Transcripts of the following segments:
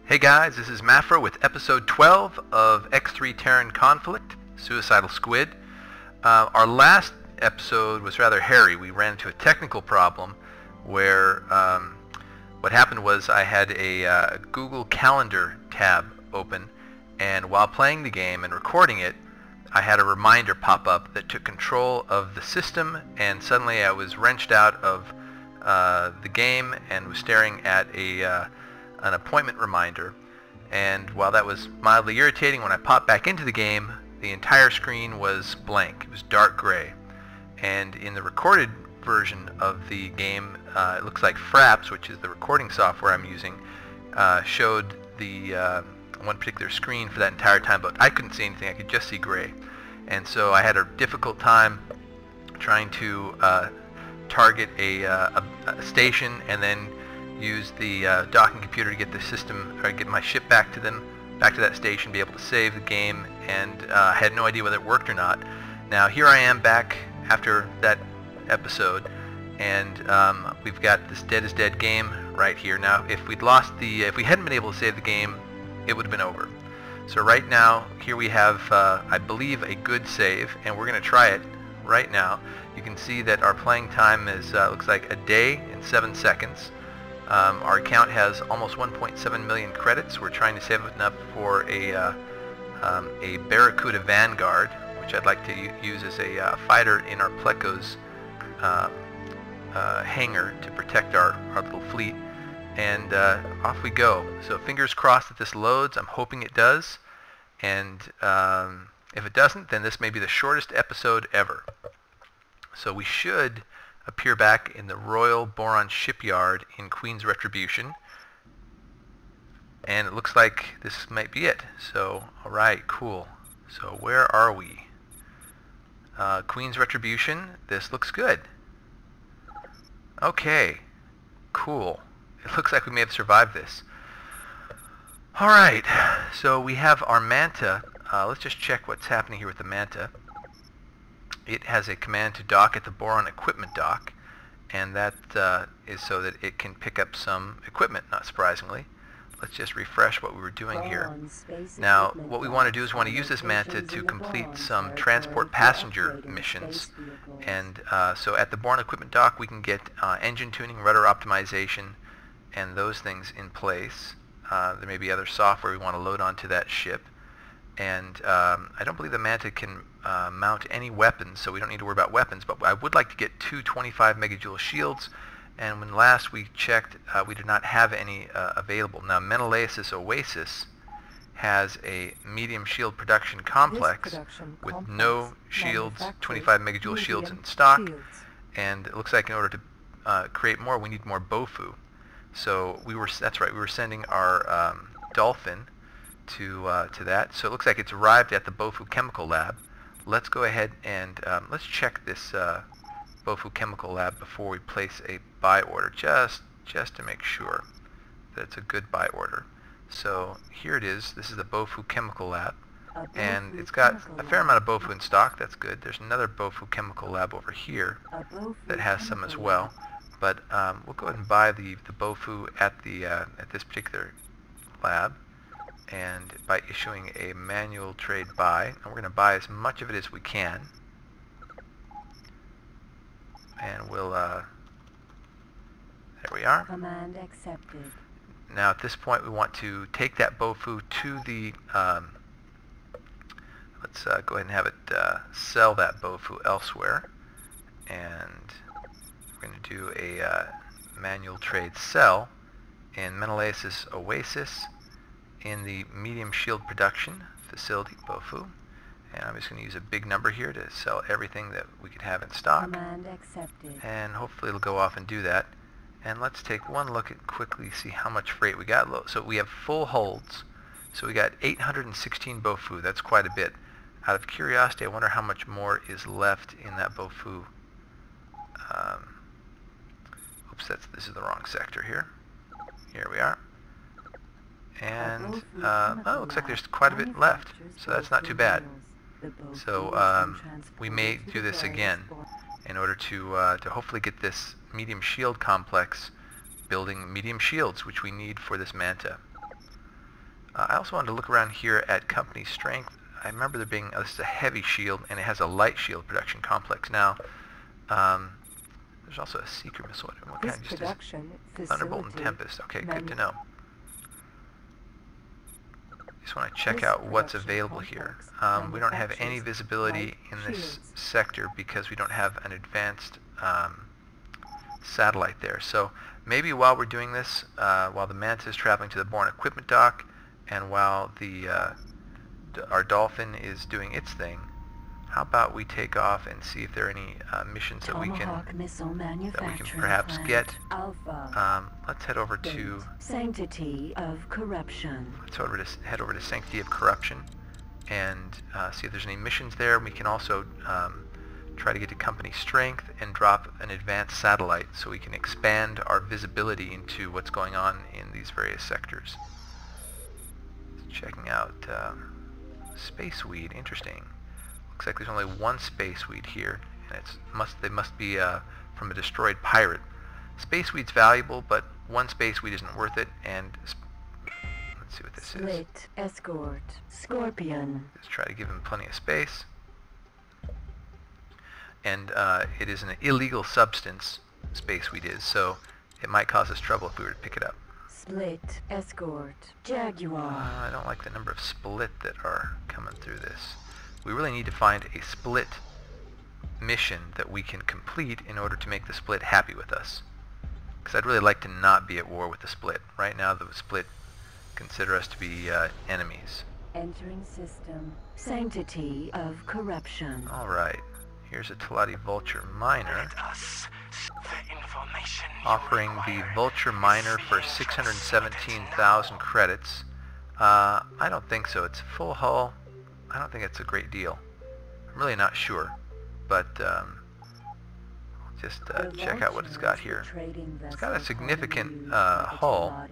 Hey guys, this is Mafro with episode 12 of X3 Terran Conflict, Suicidal Squid. Our last episode was rather hairy. We ran into a technical problem where what happened was I had a Google Calendar tab open, and while playing the game and recording it, I had a reminder pop up that took control of the system, and suddenly I was wrenched out of the game and was staring at an appointment reminder. And while that was mildly irritating, when I popped back into the game, the entire screen was blank. It was dark gray. And in the recorded version of the game, it looks like Fraps, which is the recording software I'm using, showed the one particular screen for that entire time, but I couldn't see anything. I could just see gray. And so I had a difficult time trying to target a station and then use the docking computer to get the system, or get my ship back to that station, be able to save the game, and I had no idea whether it worked or not. Now here I am back after that episode, and we've got this dead is dead game right here. Now if we hadn't been able to save the game, it would have been over. So right now, here we have, I believe, a good save, and we're going to try it right now. You can see that our playing time is, looks like a day and 7 seconds. Our account has almost 1.7 million credits. We're trying to save enough for a Barracuda Vanguard, which I'd like to use as a fighter in our Pleco's hangar to protect our little fleet. And off we go. So fingers crossed that this loads. I'm hoping it does. And if it doesn't, then this may be the shortest episode ever. So we should appear back in the Royal Boron shipyard in Queen's Retribution, and it looks like this might be it. So alright, cool. So where are we? Queen's Retribution. This looks good. Okay, cool. It looks like we may have survived this. Alright, so we have our Manta. Let's just check what's happening here with the Manta. It has a command to dock at the Boron equipment dock, and that is so that it can pick up some equipment, not surprisingly. Let's just refresh what we were doing here. Now, what we want to do is we want to use this Manta to complete some transport passenger missions. And so at the Boron equipment dock, we can get engine tuning, rudder optimization, and those things in place. There may be other software we want to load onto that ship. And I don't believe the Manta can mount any weapons, so we don't need to worry about weapons, but I would like to get two 25 megajoule shields, and when last we checked, we did not have any available. Now Menelaus' Oasis has a medium shield production complex with no shields, 25 megajoule shields in stock, and it looks like in order to create more, we need more Bofu. So that's right, we were sending our Dolphin to that. So it looks like it's arrived at the Bofu Chemical Lab. Let's go ahead and let's check this Bofu Chemical Lab before we place a buy order, just to make sure that it's a good buy order. So here it is. This is the Bofu Chemical Lab, and it's got a fair amount of Bofu in stock. That's good. There's another Bofu Chemical Lab over here that has some as well. But we'll go ahead and buy the Bofu at this particular lab, and by issuing a manual trade buy, and we're going to buy as much of it as we can, and we'll there we are. Command accepted. Now at this point we want to take that Bofu to the let's go ahead and have it sell that Bofu elsewhere, and we're going to do a manual trade sell in Menelaus' Oasis in the medium shield production facility, Bofu. And I'm just going to use a big number here to sell everything that we could have in stock. Command accepted. And hopefully it'll go off and do that. And let's take one look at quickly, see how much freight we got. So we have full holds. So we got 816 Bofu. That's quite a bit. Out of curiosity, I wonder how much more is left in that Bofu. Oops, this is the wrong sector here. Here we are. And it looks like there's quite a bit left, so that's not too bad. So we may do this again in order to hopefully get this medium shield complex building medium shields, which we need for this Manta. I also wanted to look around here at company strength. I remember there being, this is a heavy shield, and it has a light shield production complex now. There's also a seeker missile. What kind just is Thunderbolt and Tempest. Okay, good to know. Just want to check out what's available here. We don't have any visibility in this sector because we don't have an advanced satellite there. So maybe while we're doing this, while the Manta is traveling to the Boron equipment dock, and while our Dolphin is doing its thing, how about we take off and see if there are any missions that we can perhaps get. Let's head over to Sanctity of Corruption. Let's head over to Sanctity of Corruption and see if there's any missions there. We can also try to get to company strength and drop an advanced satellite so we can expand our visibility into what's going on in these various sectors. Checking out Space Weed. Interesting. Looks like there's only one Space Weed here, and they must be from a destroyed pirate. Space Weed's valuable, but one Space Weed isn't worth it. And let's see what this is. Split Escort Scorpion. Let's try to give him plenty of space. And it is an illegal substance, Space Weed is, so it might cause us trouble if we were to pick it up. Split Escort Jaguar. I don't like the number of split that are coming through this. We really need to find a split mission that we can complete in order to make the split happy with us. Because I'd really like to not be at war with the split. Right now the split consider us to be enemies. Entering system. Sanctity of Corruption. Alright. Here's a Teladi Vulture Miner. Offering the Vulture Miner for 617,000 credits. I don't think so. It's full hull. I don't think it's a great deal. I'm really not sure. But just check out what it's got here. It's got a significant hull.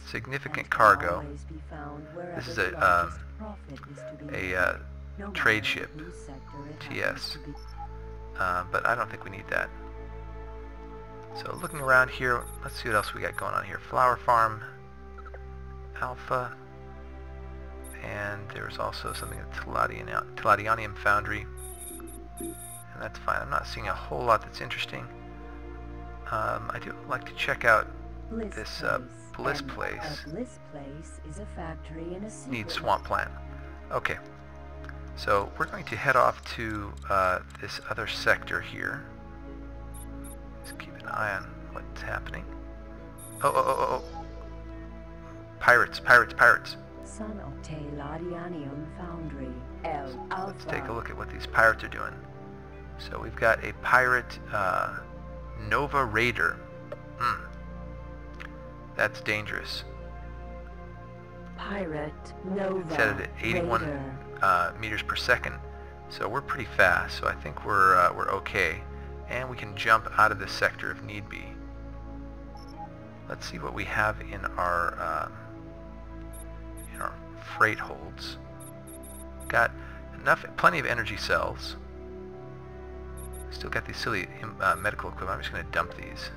Significant cargo. This is a trade ship. TS. But I don't think we need that. So looking around here, let's see what else we got going on here. Flower Farm, Alpha, and there's also something at Teladianium Foundry, and that's fine. I'm not seeing a whole lot that's interesting. I do like to check out this Bliss Place. Bliss Place is a factory in a Needs Swamp Plant. Okay, so we're going to head off to this other sector here. Just keep an eye on what's happening. Oh. Pirates. Son of Teladianium Foundry. Let's take a look at what these pirates are doing. So we've got a pirate, Nova Raider. That's dangerous. Pirate Nova. It's set at 81 meters per second, so we're pretty fast. So I think we're okay, and we can jump out of this sector if need be. Let's see what we have in our freight holds. Got plenty of energy cells. Still got these silly medical equipment. I'm just going to dump these.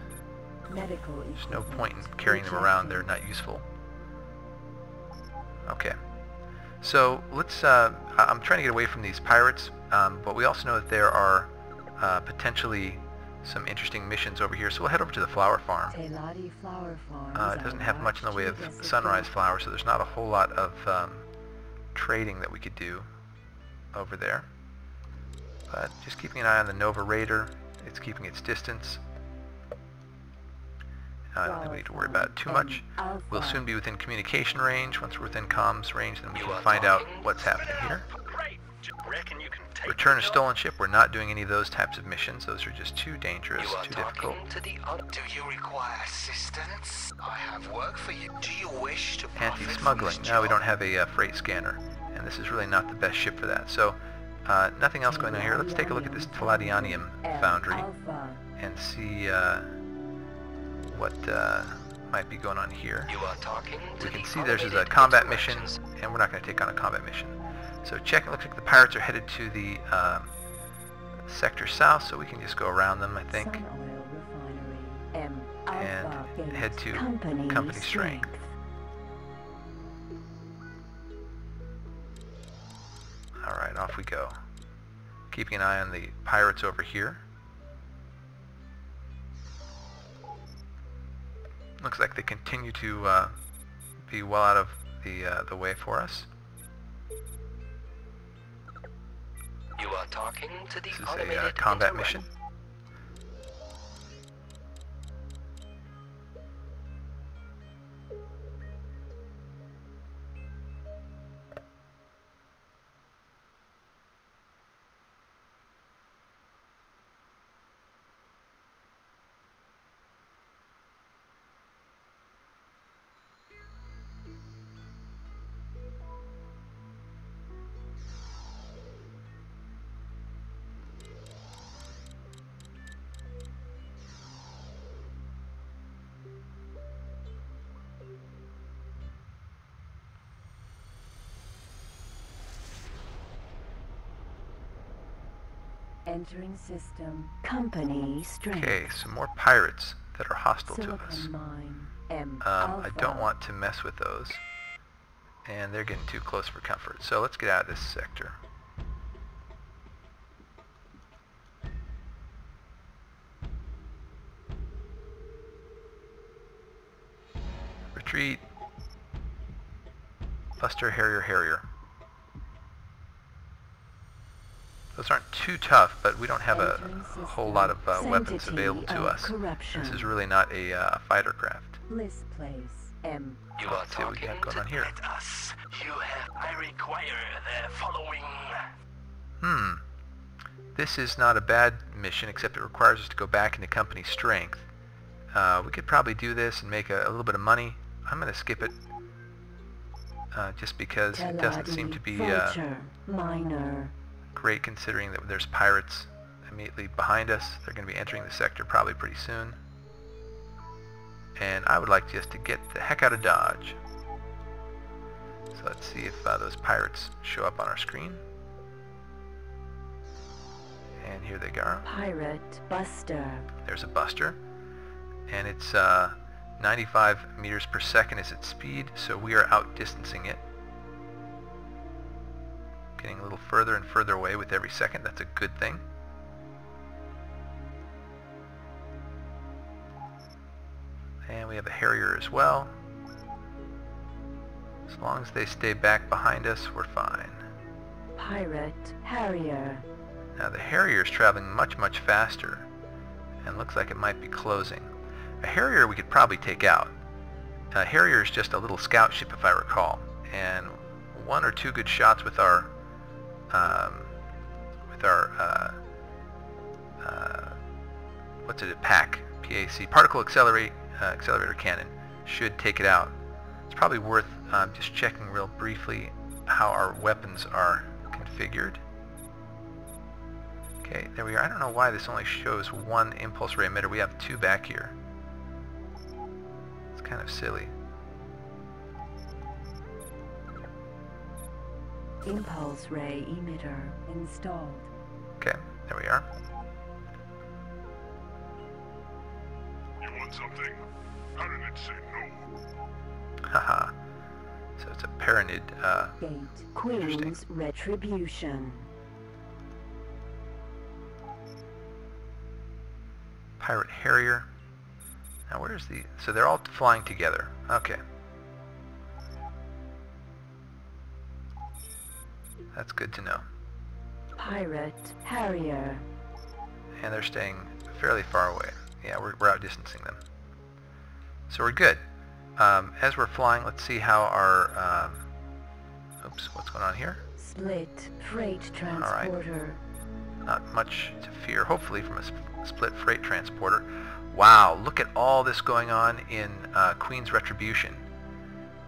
There's no point in carrying them around. They're not useful. Okay. So let's. I'm trying to get away from these pirates, but we also know that there are potentially some interesting missions over here. So we'll head over to the flower farm. It doesn't have much in the way of sunrise flowers, so there's not a whole lot of trading that we could do over there. But just keeping an eye on the Nova Raider. It's keeping its distance. I don't think we need to worry about it too much. We'll soon be within communication range. Once we're within comms range, then we can find out what's happening here. Return a stolen ship. We're not doing any of those types of missions. Those are just too dangerous, too difficult. Do you require assistance? I have work for you. Do you wish to anti-smuggling. No, we don't have a freight scanner, and this is really not the best ship for that. So, nothing else going on here. Let's take a look at this Teladianium Foundry and see what might be going on here. We can see there's a combat mission, and we're not going to take on a combat mission. So check, it looks like the pirates are headed to the sector south, so we can just go around them, I think, and head to company strength. go. Keeping an eye on the pirates over here. Looks like they continue to be well out of the way for us. You are talking to the This is automated a combat interrupt. mission. Entering system. Company strength. Okay, some more pirates that are hostile to us. Silicon mine. M. I don't want to mess with those. And they're getting too close for comfort. So let's get out of this sector. Retreat. Buster, Harrier, Harrier. Those aren't too tough, but we don't have a whole lot of weapons available to us. This is really not a fighter craft. Bliss place. M. You are Let's see what we talking got going to on here. Let us. You have. I require their following. This is not a bad mission, except it requires us to go back into company strength. We could probably do this and make a little bit of money. I'm going to skip it, just because it doesn't seem to be minor. great, considering that there's pirates immediately behind us. They're going to be entering the sector probably pretty soon. And I would like just to get the heck out of Dodge. So let's see if those pirates show up on our screen. And here they go. Pirate Buster. There's a Buster. And it's 95 meters per second is its speed, so we are outdistancing it. Getting a little further and further away with every second. That's a good thing. And we have a Harrier as well. As long as they stay back behind us, we're fine. Pirate Harrier. Now the Harrier is traveling much, much faster, and looks like it might be closing. A Harrier we could probably take out. A Harrier is just a little scout ship, if I recall, and one or two good shots with our what's it? A PAC, particle accelerator cannon should take it out. It's probably worth just checking real briefly how our weapons are configured. Okay, there we are. I don't know why this only shows one impulse ray emitter. We have two back here. It's kind of silly. Impulse ray emitter installed. Okay, there we are. You want something? How did it say no? Haha. So it's a Paranid. Gate. Queen's retribution. Pirate Harrier. Now where's the... So they're all flying together. Okay. That's good to know. Pirate Harrier. And they're staying fairly far away. Yeah, we're outdistancing them. So we're good. As we're flying, let's see how our... oops, what's going on here? Split freight transporter. Not much to fear, hopefully, from a split freight transporter. Wow, look at all this going on in Queen's Retribution.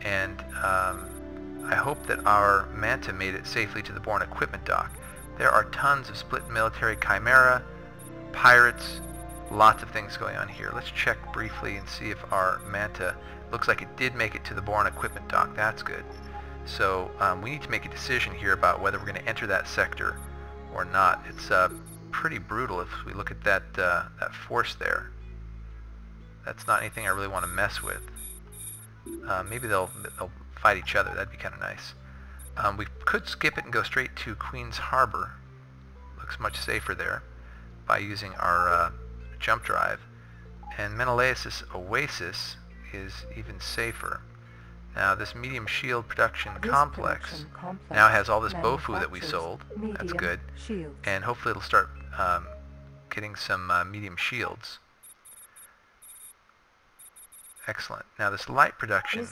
And I hope that our Manta made it safely to the Boron equipment dock. There are tons of split military chimera, pirates, lots of things going on here. Let's check briefly and see if our Manta... Looks like it did make it to the Boron equipment dock. That's good. So we need to make a decision here about whether we're going to enter that sector or not. It's pretty brutal if we look at that that force there. That's not anything I really want to mess with. Maybe they'll fight each other. That'd be kind of nice. We could skip it and go straight to Queen's Harbor. Looks much safer there by using our jump drive. And Menelaus' Oasis is even safer. Now this medium shield production complex now has all this Bofu that we sold. That's good. And hopefully it'll start getting some medium shields. Excellent. Now this light production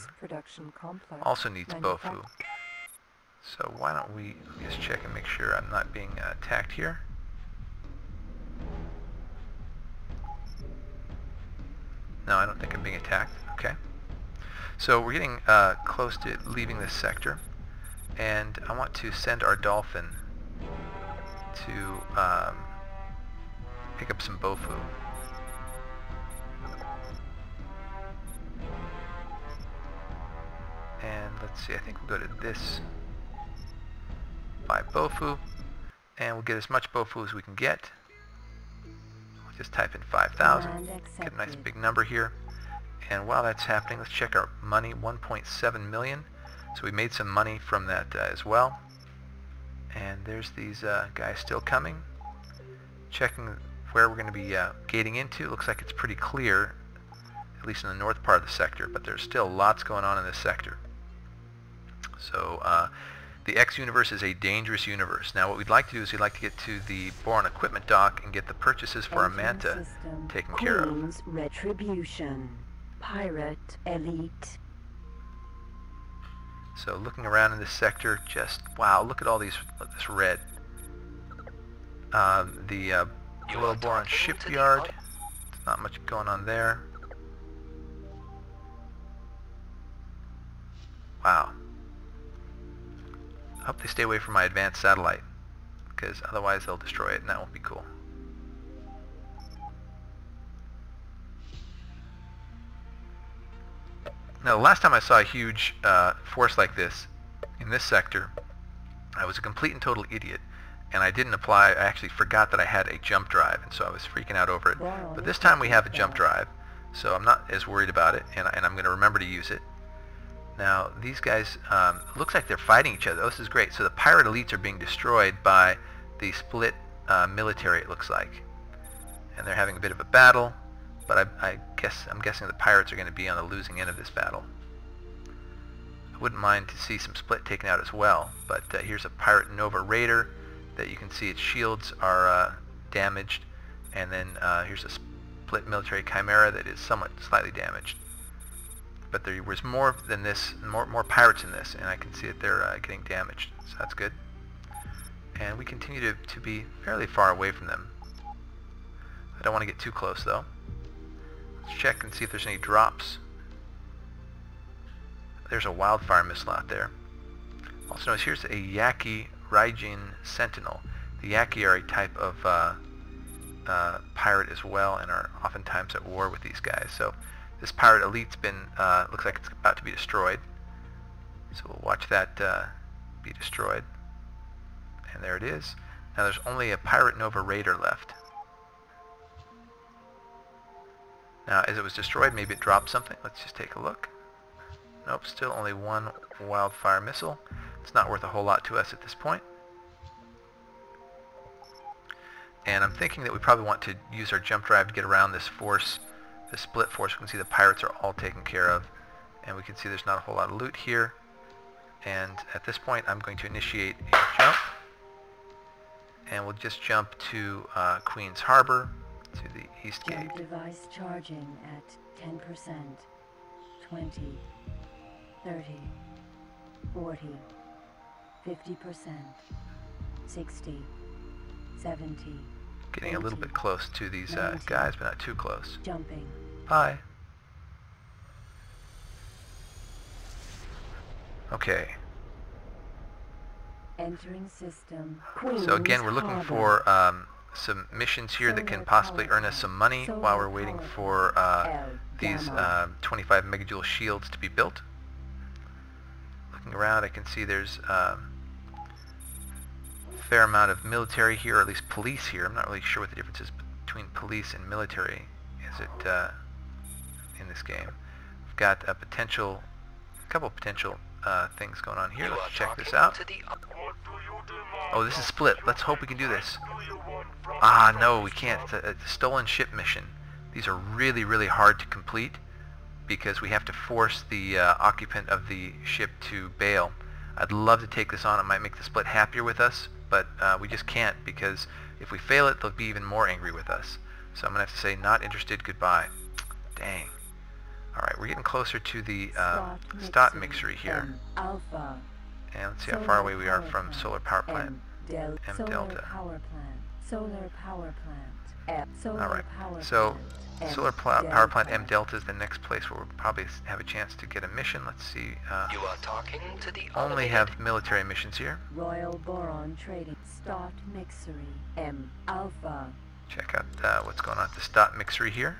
also needs Bofu. So why don't we just check and make sure I'm not being attacked here. No, I don't think I'm being attacked. Okay. So we're getting close to leaving this sector, and I want to send our dolphin to pick up some Bofu. And let's see, I think we'll go to this, buy Bofu, and we'll get as much Bofu as we can get. We'll just type in 5,000, get a nice big number here. And while that's happening, let's check our money, 1.7 million. So we made some money from that as well. And there's these guys still coming. Checking where we're going to be gating into. Looks like it's pretty clear, at least in the north part of the sector, but there's still lots going on in this sector. So the X universe is a dangerous universe. Now what we'd like to do is we'd like to get to the Boron equipment dock and get the purchases for our Manta taken care of. Queen's Retribution. Pirate Elite. So looking around in this sector, just wow, look at all this red. The Little Boron shipyard, there's not much going on there. Wow. I hope they stay away from my advanced satellite, because otherwise they'll destroy it and that won't be cool. Now, the last time I saw a huge force like this in this sector, I was a complete and total idiot, and I didn't apply. I actually forgot that I had a jump drive, and so I was freaking out over it. But this time we have a jump drive, so I'm not as worried about it, and I'm going to remember to use it. Now, these guys, looks like they're fighting each other. Oh, this is great. So the pirate elites are being destroyed by the split military, it looks like. And they're having a bit of a battle. But I'm guessing the pirates are going to be on the losing end of this battle. I wouldn't mind to see some split taken out as well. But here's a pirate Nova Raider that you can see its shields are damaged. And then here's a split military Chimera that is somewhat slightly damaged. But there was more than this, more pirates in this, and I can see that they're getting damaged. So that's good. And we continue to be fairly far away from them. I don't want to get too close though. Let's check and see if there's any drops. There's a wildfire missile out there. Also notice here's a Yaqui Raijin Sentinel. The Yaqui are a type of pirate as well and are oftentimes at war with these guys. So this pirate elite's been, looks like it's about to be destroyed. So we'll watch that be destroyed. And there it is. Now there's only a pirate Nova Raider left. Now, as it was destroyed, maybe it dropped something. Let's just take a look. Nope, still only one wildfire missile. It's not worth a whole lot to us at this point. And I'm thinking that we probably want to use our jump drive to get around this force, this split force. We can see the pirates are all taken care of. And we can see there's not a whole lot of loot here. And at this point, I'm going to initiate a jump. And we'll just jump to Queen's Harbor, to the east gate. Jump device charging at 10%, 20, 30, 40, 50%, 60, 70. Getting a little bit close to these guys, but not too close. Jumping. Bye. Okay. Entering system. So again, we're looking for some missions here that can possibly earn us some money while we're waiting for these 25 megajoule shields to be built. Looking around, I can see there's a fair amount of military here, or at least police here. I'm not really sure what the difference is between police and military is it in this game. We've got a couple of potential things going on here. You Let's are check this talking out. to the Oh, this is split. Let's hope we can do this. Ah, no, we can't. It's a stolen ship mission. These are really, really hard to complete because we have to force the occupant of the ship to bail. I'd love to take this on. It might make the split happier with us, but we just can't, because if we fail it, they'll be even more angry with us. So I'm going to have to say, not interested, goodbye. Dang. Alright, we're getting closer to the Stott mixery here. Alpha. And let's see how far away we are from solar power plant. M Solar Delta. power plant. Solar power plant. Solar Alright, power so plant. solar M power plant Delta. M Delta is the next place where we'll probably have a chance to get a mission. Let's see. You are talking to the Only have military missions here. Royal Boron Trading. Stott Mixery. M Alpha. Check out what's going on at the Stott mixery here.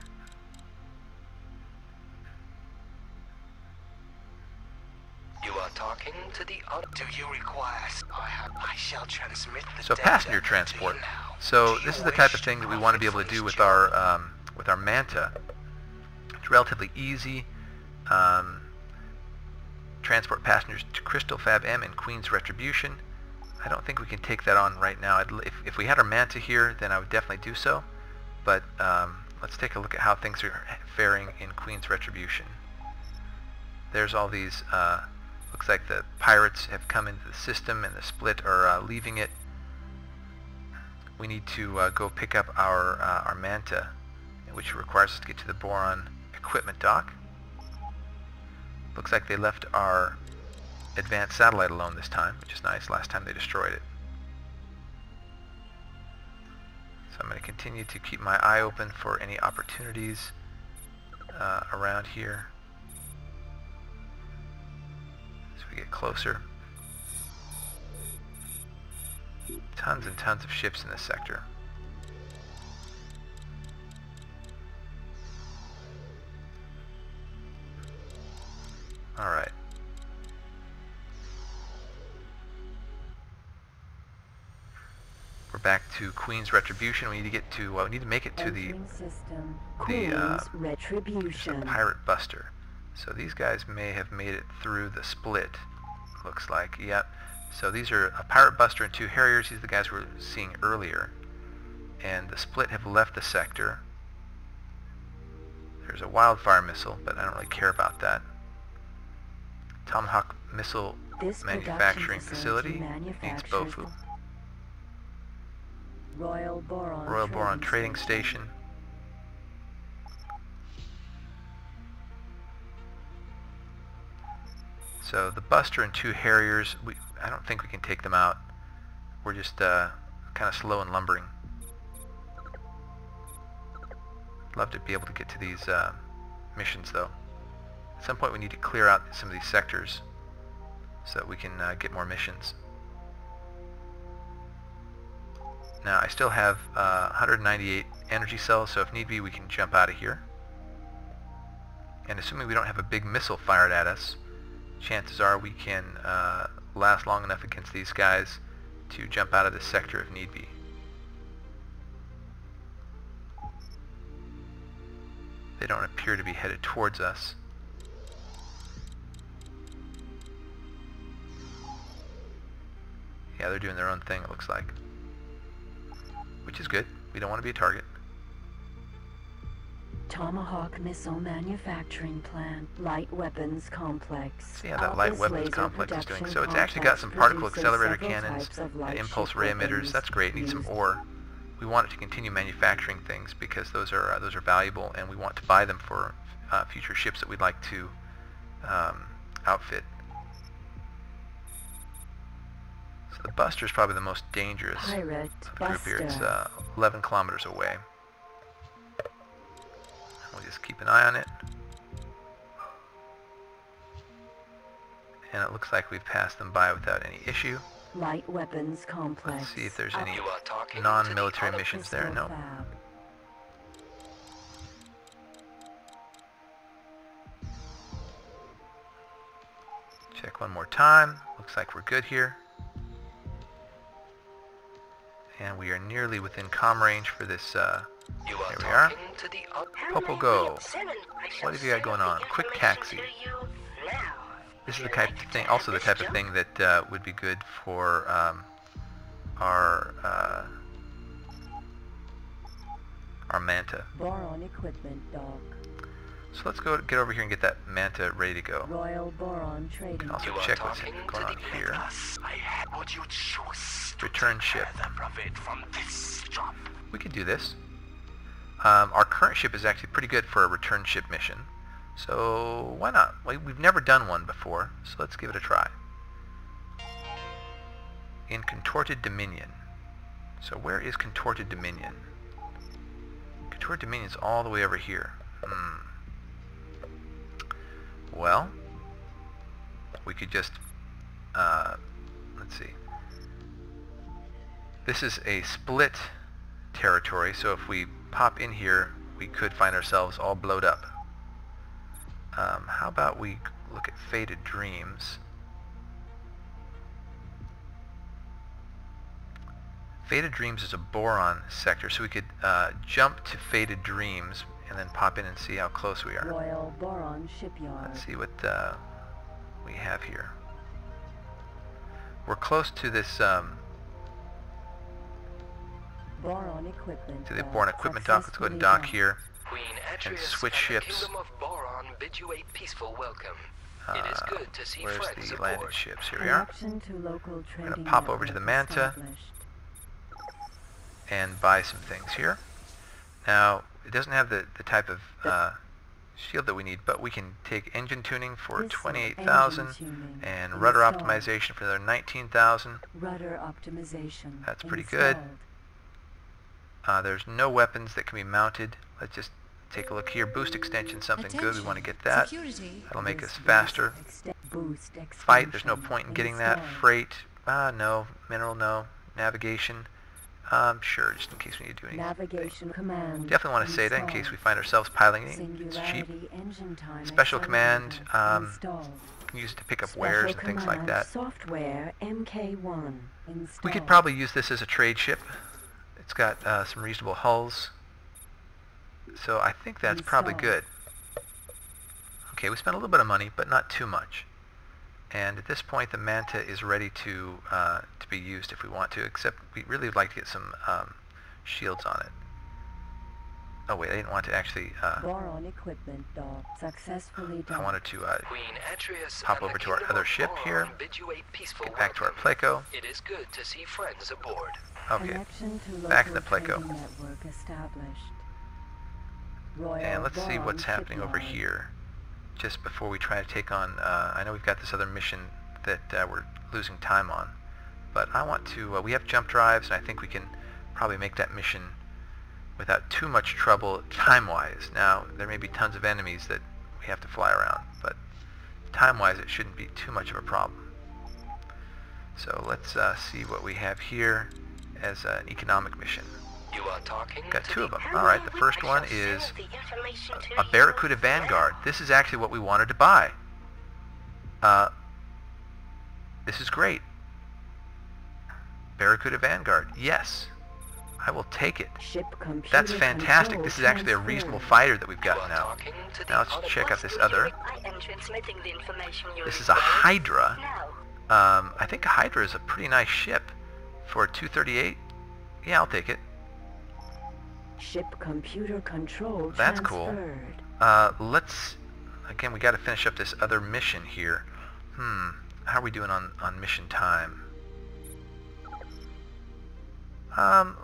You are talking to the Do you require... I shall transmit the So data passenger to transport. you now. So Do this you is the type of wish thing that we profit want to be able to from do this with job? our Manta. It's relatively easy. Transport passengers to Crystal Fab M and Queen's Retribution. I don't think we can take that on right now. If we had our Manta here, then I would definitely do so. But let's take a look at how things are faring in Queen's Retribution. There's all these... looks like the pirates have come into the system and the split are leaving it. We need to go pick up our Manta, which requires us to get to the Boron equipment dock. Looks like they left our advanced satellite alone this time, which is nice. Last time they destroyed it. So I'm going to continue to keep my eye open for any opportunities around here as we get closer. Tons and tons of ships in this sector. Alright. We're back to Queen's Retribution. We need to get to, we need to make it to the Entering system. the, Queen's Retribution. Pirate Buster. So these guys may have made it through the split, looks like. Yep. So these are a Pirate Buster and 2 Harriers. These are the guys we were seeing earlier. And the split have left the sector. There's a Wildfire missile, but I don't really care about that. Tomahawk missile This manufacturing production facility needs manufactures Bofu. Royal Boron. Royal Boron Trading Station. So the Buster and 2 Harriers, I don't think we can take them out. We're just kind of slow and lumbering. Love to be able to get to these missions though. At some point we need to clear out some of these sectors so that we can get more missions. Now I still have 198 energy cells, so if need be we can jump out of here. And assuming we don't have a big missile fired at us, chances are we can last long enough against these guys to jump out of this sector if need be. They don't appear to be headed towards us. Yeah, they're doing their own thing, it looks like. Which is good. We don't want to be a target. Tomahawk Missile Manufacturing Plant. Light Weapons Complex. See how that light weapons complex is doing. So it's actually got some particle accelerator cannons and impulse ray emitters. That's great. Need some ore. We want it to continue manufacturing things because those are valuable, and we want to buy them for future ships that we'd like to outfit. So the Buster is probably the most dangerous Pirate of the group here. It's Buster. 11 kilometers away. We'll just keep an eye on it. And it looks like we've passed them by without any issue. Light Weapons Complex. Let's see if there's any You are talking non-military to the missions there. No. Fab. Check one more time. Looks like we're good here. And we are nearly within comm range for this. You are Here we talking to the Popo Go. What have you got going on? Quick taxi. This is the type of thing, also the type of thing that would be good for our Manta. Boron equipment dock. So let's go get over here and get that Manta ready to go. Royal Boron We trading. can also You are check what's talking going to on the here. I had what you choose. Return ship. The profit from this job. We could do this. Our current ship is actually pretty good for a return ship mission. So why not? We've never done one before, so let's give it a try. In Contorted Dominion. So where is Contorted Dominion? Contorted Dominion is all the way over here. Well, we could just, let's see. This is a split territory, so if we pop in here, we could find ourselves all blowed up. How about we look at Faded Dreams? Faded Dreams is a Boron sector, so we could jump to Faded Dreams and then pop in and see how close we are. Royal Boron shipyard. Let's see what we have here. We're close to this Boron equipment. to the dock. Boron equipment dock. Let's go ahead and dock here. Queen Atreus switch and ships. the Kingdom of Boron bid you a peaceful welcome. It is good to see Where's friends the aboard. landed ships? Here we are. Connection to local We're trading gonna pop over to the network Manta established. and buy some things here. Now, it doesn't have the type of shield that we need, but we can take engine tuning for This 28,000 engine tuning and rudder installed. optimization for another 19,000. Rudder optimization. That's pretty good. installed. There's no weapons that can be mounted. Let's just take a look here. Boost extension, something good. We want to get that. That'll make us faster. Boost Fight, there's no extension point in getting that. installed. Freight, no. Mineral, no. Navigation, sure, just in case we need to do anything. Navigation command. Definitely want to say that in case we find ourselves piloting it. It's cheap. Singularity engine time Special command, accelerator installed. You can use it to pick up Special wares and things like command that. Software MK1 installed. We could probably use this as a trade ship. It's got some reasonable hulls. So I think that's probably Installed. good. Okay, we spent a little bit of money, but not too much. And at this point, the Manta is ready to be used if we want to, except we really would like to get some shields on it. Oh wait, I didn't want to actually, Boron equipment dock successfully I docked. wanted to Queen Atreus pop and over the to our Kingdom other of ship Boron here. bid you a peaceful get back to our welcome. Pleco. It is good to see friends aboard. Okay, Connection to back in local the Pleco. trading network established. Royal and let's see Boron what's happening over shipyard. here just before we try to take on, I know we've got this other mission that we're losing time on, but I want to, we have jump drives, and I think we can probably make that mission without too much trouble time-wise. Now, there may be tons of enemies that we have to fly around, but time-wise it shouldn't be too much of a problem. So let's see what we have here as an economic mission. You are talking Got to two the of them. Alright, the first one is a Barracuda Vanguard. This is actually what we wanted to buy. This is great. Barracuda Vanguard. Yes. I will take it. Ship computer That's fantastic. control This is actually a reasonable transferred. fighter that we've You got are now. talking to the Now let's check out this other. I am transmitting the information you This is a request Hydra. now. I think a Hydra is a pretty nice ship for a 238. Yeah, I'll take it. Ship computer control That's cool. transferred. Let's, again, we got to finish up this other mission here. How are we doing on mission time?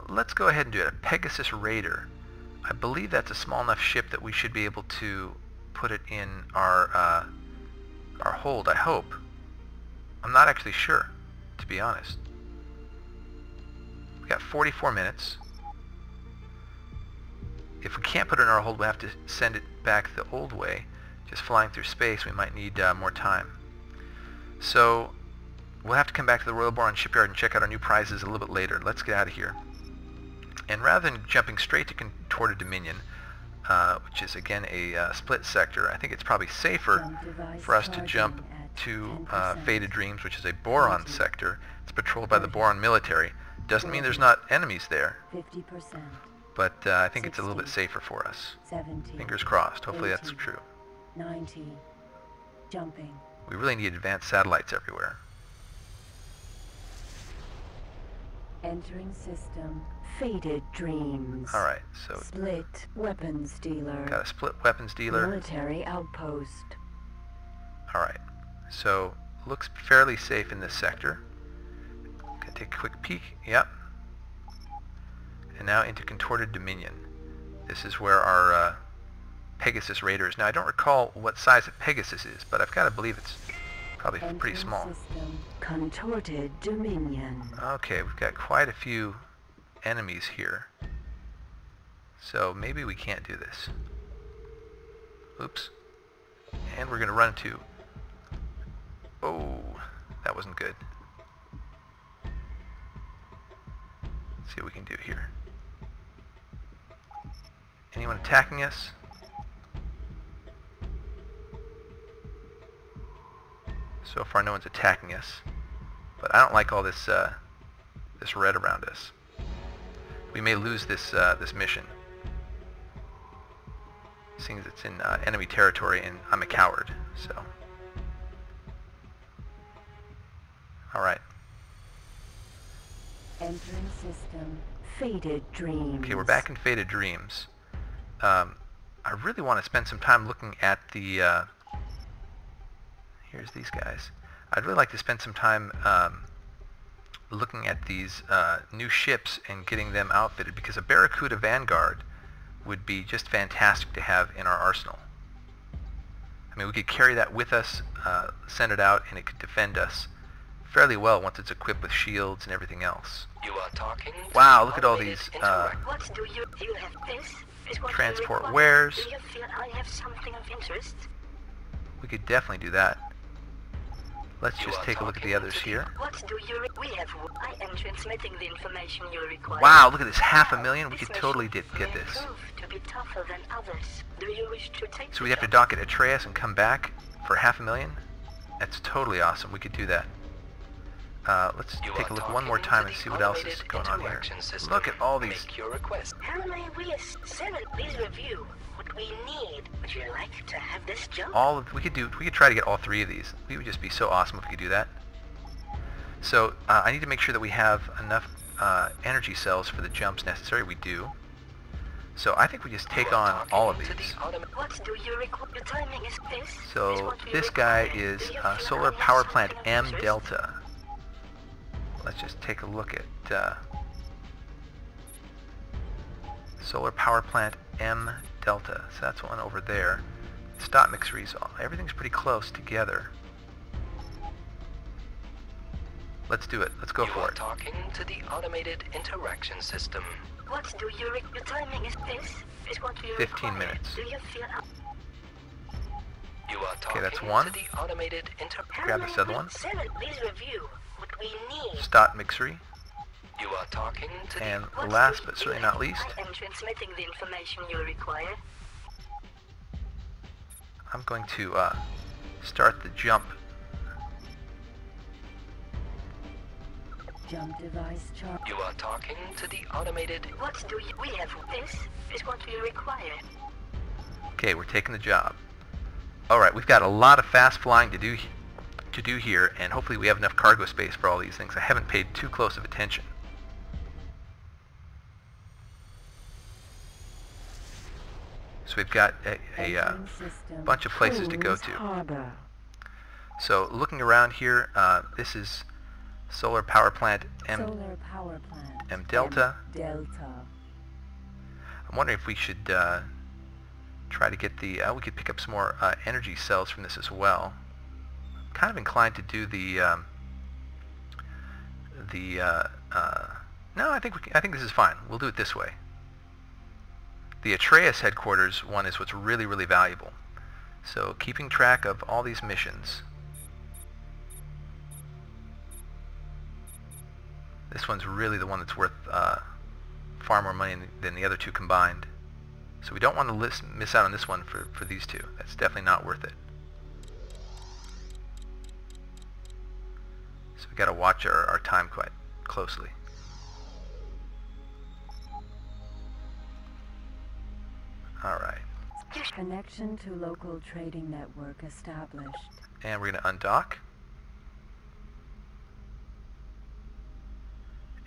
Let's go ahead and do it. A Pegasus Raider. I believe that's a small enough ship that we should be able to put it in our hold, I hope. I'm not actually sure, to be honest. We've got 44 minutes. If we can't put it in our hold, we'll have to send it back the old way. Just flying through space, we might need more time. So, we'll have to come back to the Royal Boron shipyard and check out our new prizes a little bit later. Let's get out of here. And rather than jumping straight to Contorted Dominion, which is again a split sector, I think it's probably safer Jump device for us to charging jump at to 10%. Faded Dreams, which is a Boron sector. It's patrolled by the Boron military. Doesn't mean there's not enemies there, 50%. but I think it's a little bit safer for us. 70. Fingers crossed. Hopefully that's 80. true. 90. Jumping. We really need advanced satellites everywhere. Entering system. Faded dreams. Alright, so Split weapons dealer. got a split weapons dealer. Military outpost. Alright, so looks fairly safe in this sector. Gonna take a quick peek. Yep. And now into Contorted Dominion. This is where our Pegasus Raider is. Now I don't recall what size a Pegasus is, but I've got to believe it's probably pretty small. System. Contorted Dominion. Okay, we've got quite a few enemies here. So maybe we can't do this. Oops. And we're going to run into... Oh, that wasn't good. Let's see what we can do here. Anyone attacking us? So far no one's attacking us. But I don't like all this this red around us. We may lose this this mission, seeing as it's in enemy territory and I'm a coward. So, all right. Entering system. Faded dreams. Okay, we're back in Faded Dreams. I really want to spend some time looking at the. Here's these guys. I'd really like to spend some time looking at these new ships and getting them outfitted, because a Barracuda Vanguard would be just fantastic to have in our arsenal. I mean, we could carry that with us, send it out, and it could defend us fairly well once it's equipped with shields and everything else. You are talking. Wow, look at all these What do you have this? Is what transport you require. wares. Do you feel I have something of interest? We could definitely do that. Let's You just are take a look at the talking others to here. What do you we have? I am transmitting the information you require. Wow, look at this, 500,000. We This could totally mission get may this. prove to be tougher than others. Do you wish to take So we the have to job? dock at Atreus and come back for 500,000? That's totally awesome. We could do that. Let's You take are a look one more talking time to and the see what else is automated going on here. interaction system. Look at all these. Make your request. How may we assemble please review what we need? Would you like to have this jump? We could try to get all three of these. We would just be so awesome if we could do that. So I need to make sure that we have enough energy cells for the jumps necessary. We do. So I think we just take You are on all of talking to these. the automa- What do you require? Your timing is this. Is So what we this guy require. is Do you feel Solar I have Power Plant something of M interest? Delta. Let's just take a look at Solar Power Plant M Delta. So that's one over there. Stop mixeries. Everything's pretty close together. Let's do it. Let's go You for are it. talking to the automated interaction system. What do you require? Your timing is this. Is what we 15 require. minutes. Do you feel You are talking that's one. to the automated Grab this other one. Please review what we need. Stop mixery. You are talking to And What last do but you certainly have? not least, I am transmitting the information you require. I'm going to start the jump. Jump device charge. You are talking to the automated. What do we have? This is what we require. Okay, we're taking the job. Alright, we've got a lot of fast flying to do here, and hopefully we have enough cargo space for all these things. I haven't paid too close of attention. So we've got a Entering system. bunch of places to go Queen's to. Harbor. So looking around here, this is Solar Power Plant Solar power plant. M Delta. Delta. I'm wondering if we should try to get the, we could pick up some more energy cells from this as well. Kind of inclined to do no, I think this is fine. We'll do it this way. The Atreus headquarters one is what's really, really valuable. So keeping track of all these missions. This one's really the one that's worth far more money than the other two combined. So we don't want to miss out on this one for these two. That's definitely not worth it. So we got to watch our time quite closely. Alright. Connection to local trading network established. And we're going to undock.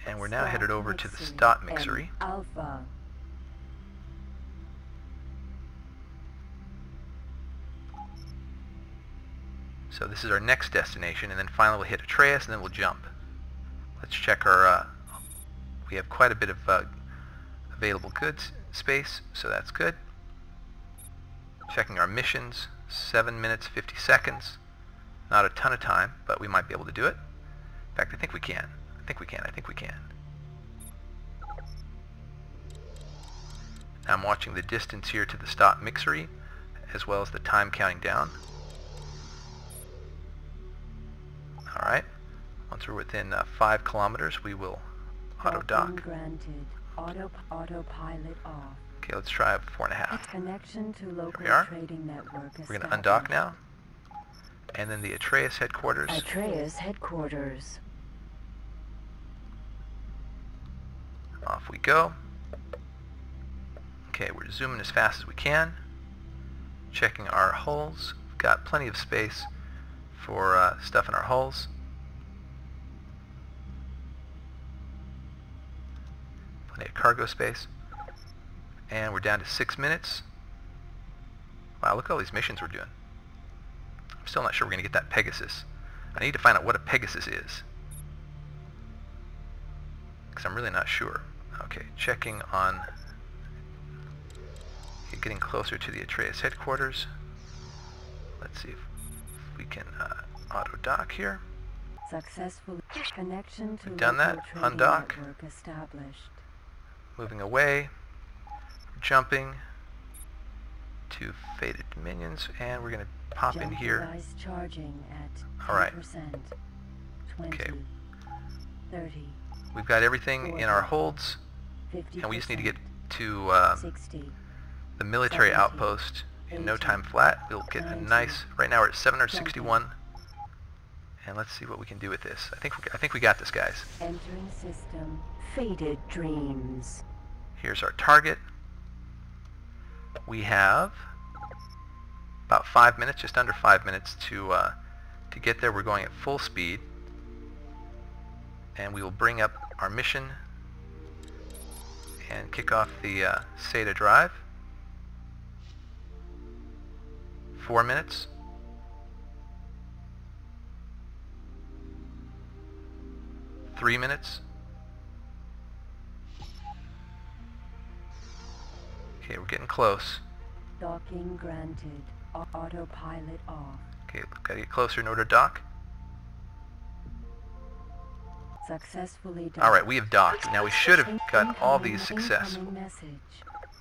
And we're now headed over to the stop mixery. Alpha. So this is our next destination, and then finally we'll hit Atreus, and then we'll jump. Let's check our, we have quite a bit of available goods space, so that's good. Checking our missions, 7 minutes, 50 seconds. Not a ton of time, but we might be able to do it. In fact, I think we can. I think we can. Now I'm watching the distance here to the stop mixery, as well as the time counting down. Alright, once we're within 5 kilometers, we will auto-dock. Granted. Autopilot off. Okay, let's try 4.5. Connection to local we are. trading network. We're going to undock now. And then the Atreus headquarters. Atreus headquarters. Off we go. Okay, we're zooming as fast as we can. Checking our hulls. We've got plenty of space for stuff in our hulls. Plenty of cargo space. And we're down to 6 minutes. Wow, look at all these missions we're doing. I'm still not sure we're going to get that Pegasus. I need to find out what a Pegasus is, because I'm really not sure. Okay, checking on... Okay, getting closer to the Atreus headquarters. Let's see if we can auto-dock here. Successful connection to We've done that. local trading Undock. network established. Moving away. Jumping to Faded Dominions, and we're going to pop in Jump here. device charging at 10%. All right. 20, Okay. 30, We've got everything in our holds, 50%, and we just need to get to 60. the military 70, outpost in no 80, time flat. We'll get a 90, nice... Right now we're at 761, and let's see what we can do with this. I think we got this, guys. Entering system. Faded dreams. Here's our target. We have about 5 minutes, just under 5 minutes to get there. We're going at full speed, and we will bring up our mission and kick off the SATA drive. 4 minutes. 3 minutes. Okay, we're getting close. Docking granted. Autopilot off. Okay, gotta get closer in order to dock. Successfully docked. Alright, we have docked. Now we should have got all these successful. Incoming message.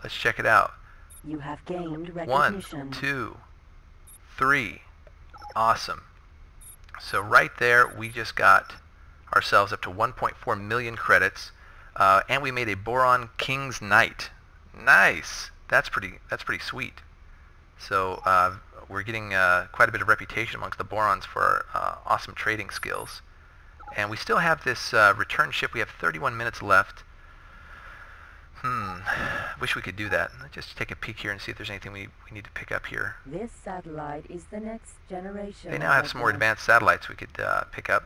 Let's check it out. You have gained 1, recognition. 2, 3. Awesome. So right there, we just got ourselves up to 1.4 million credits, and we made a Boron King's Knight. Nice. That's pretty sweet. So we're getting quite a bit of reputation amongst the Borons for our awesome trading skills. And we still have this return ship. We have 31 minutes left. Wish we could do that. Let's just take a peek here and see if there's anything we need to pick up here. This satellite is the next generation. They now have some more advanced satellites we could pick up.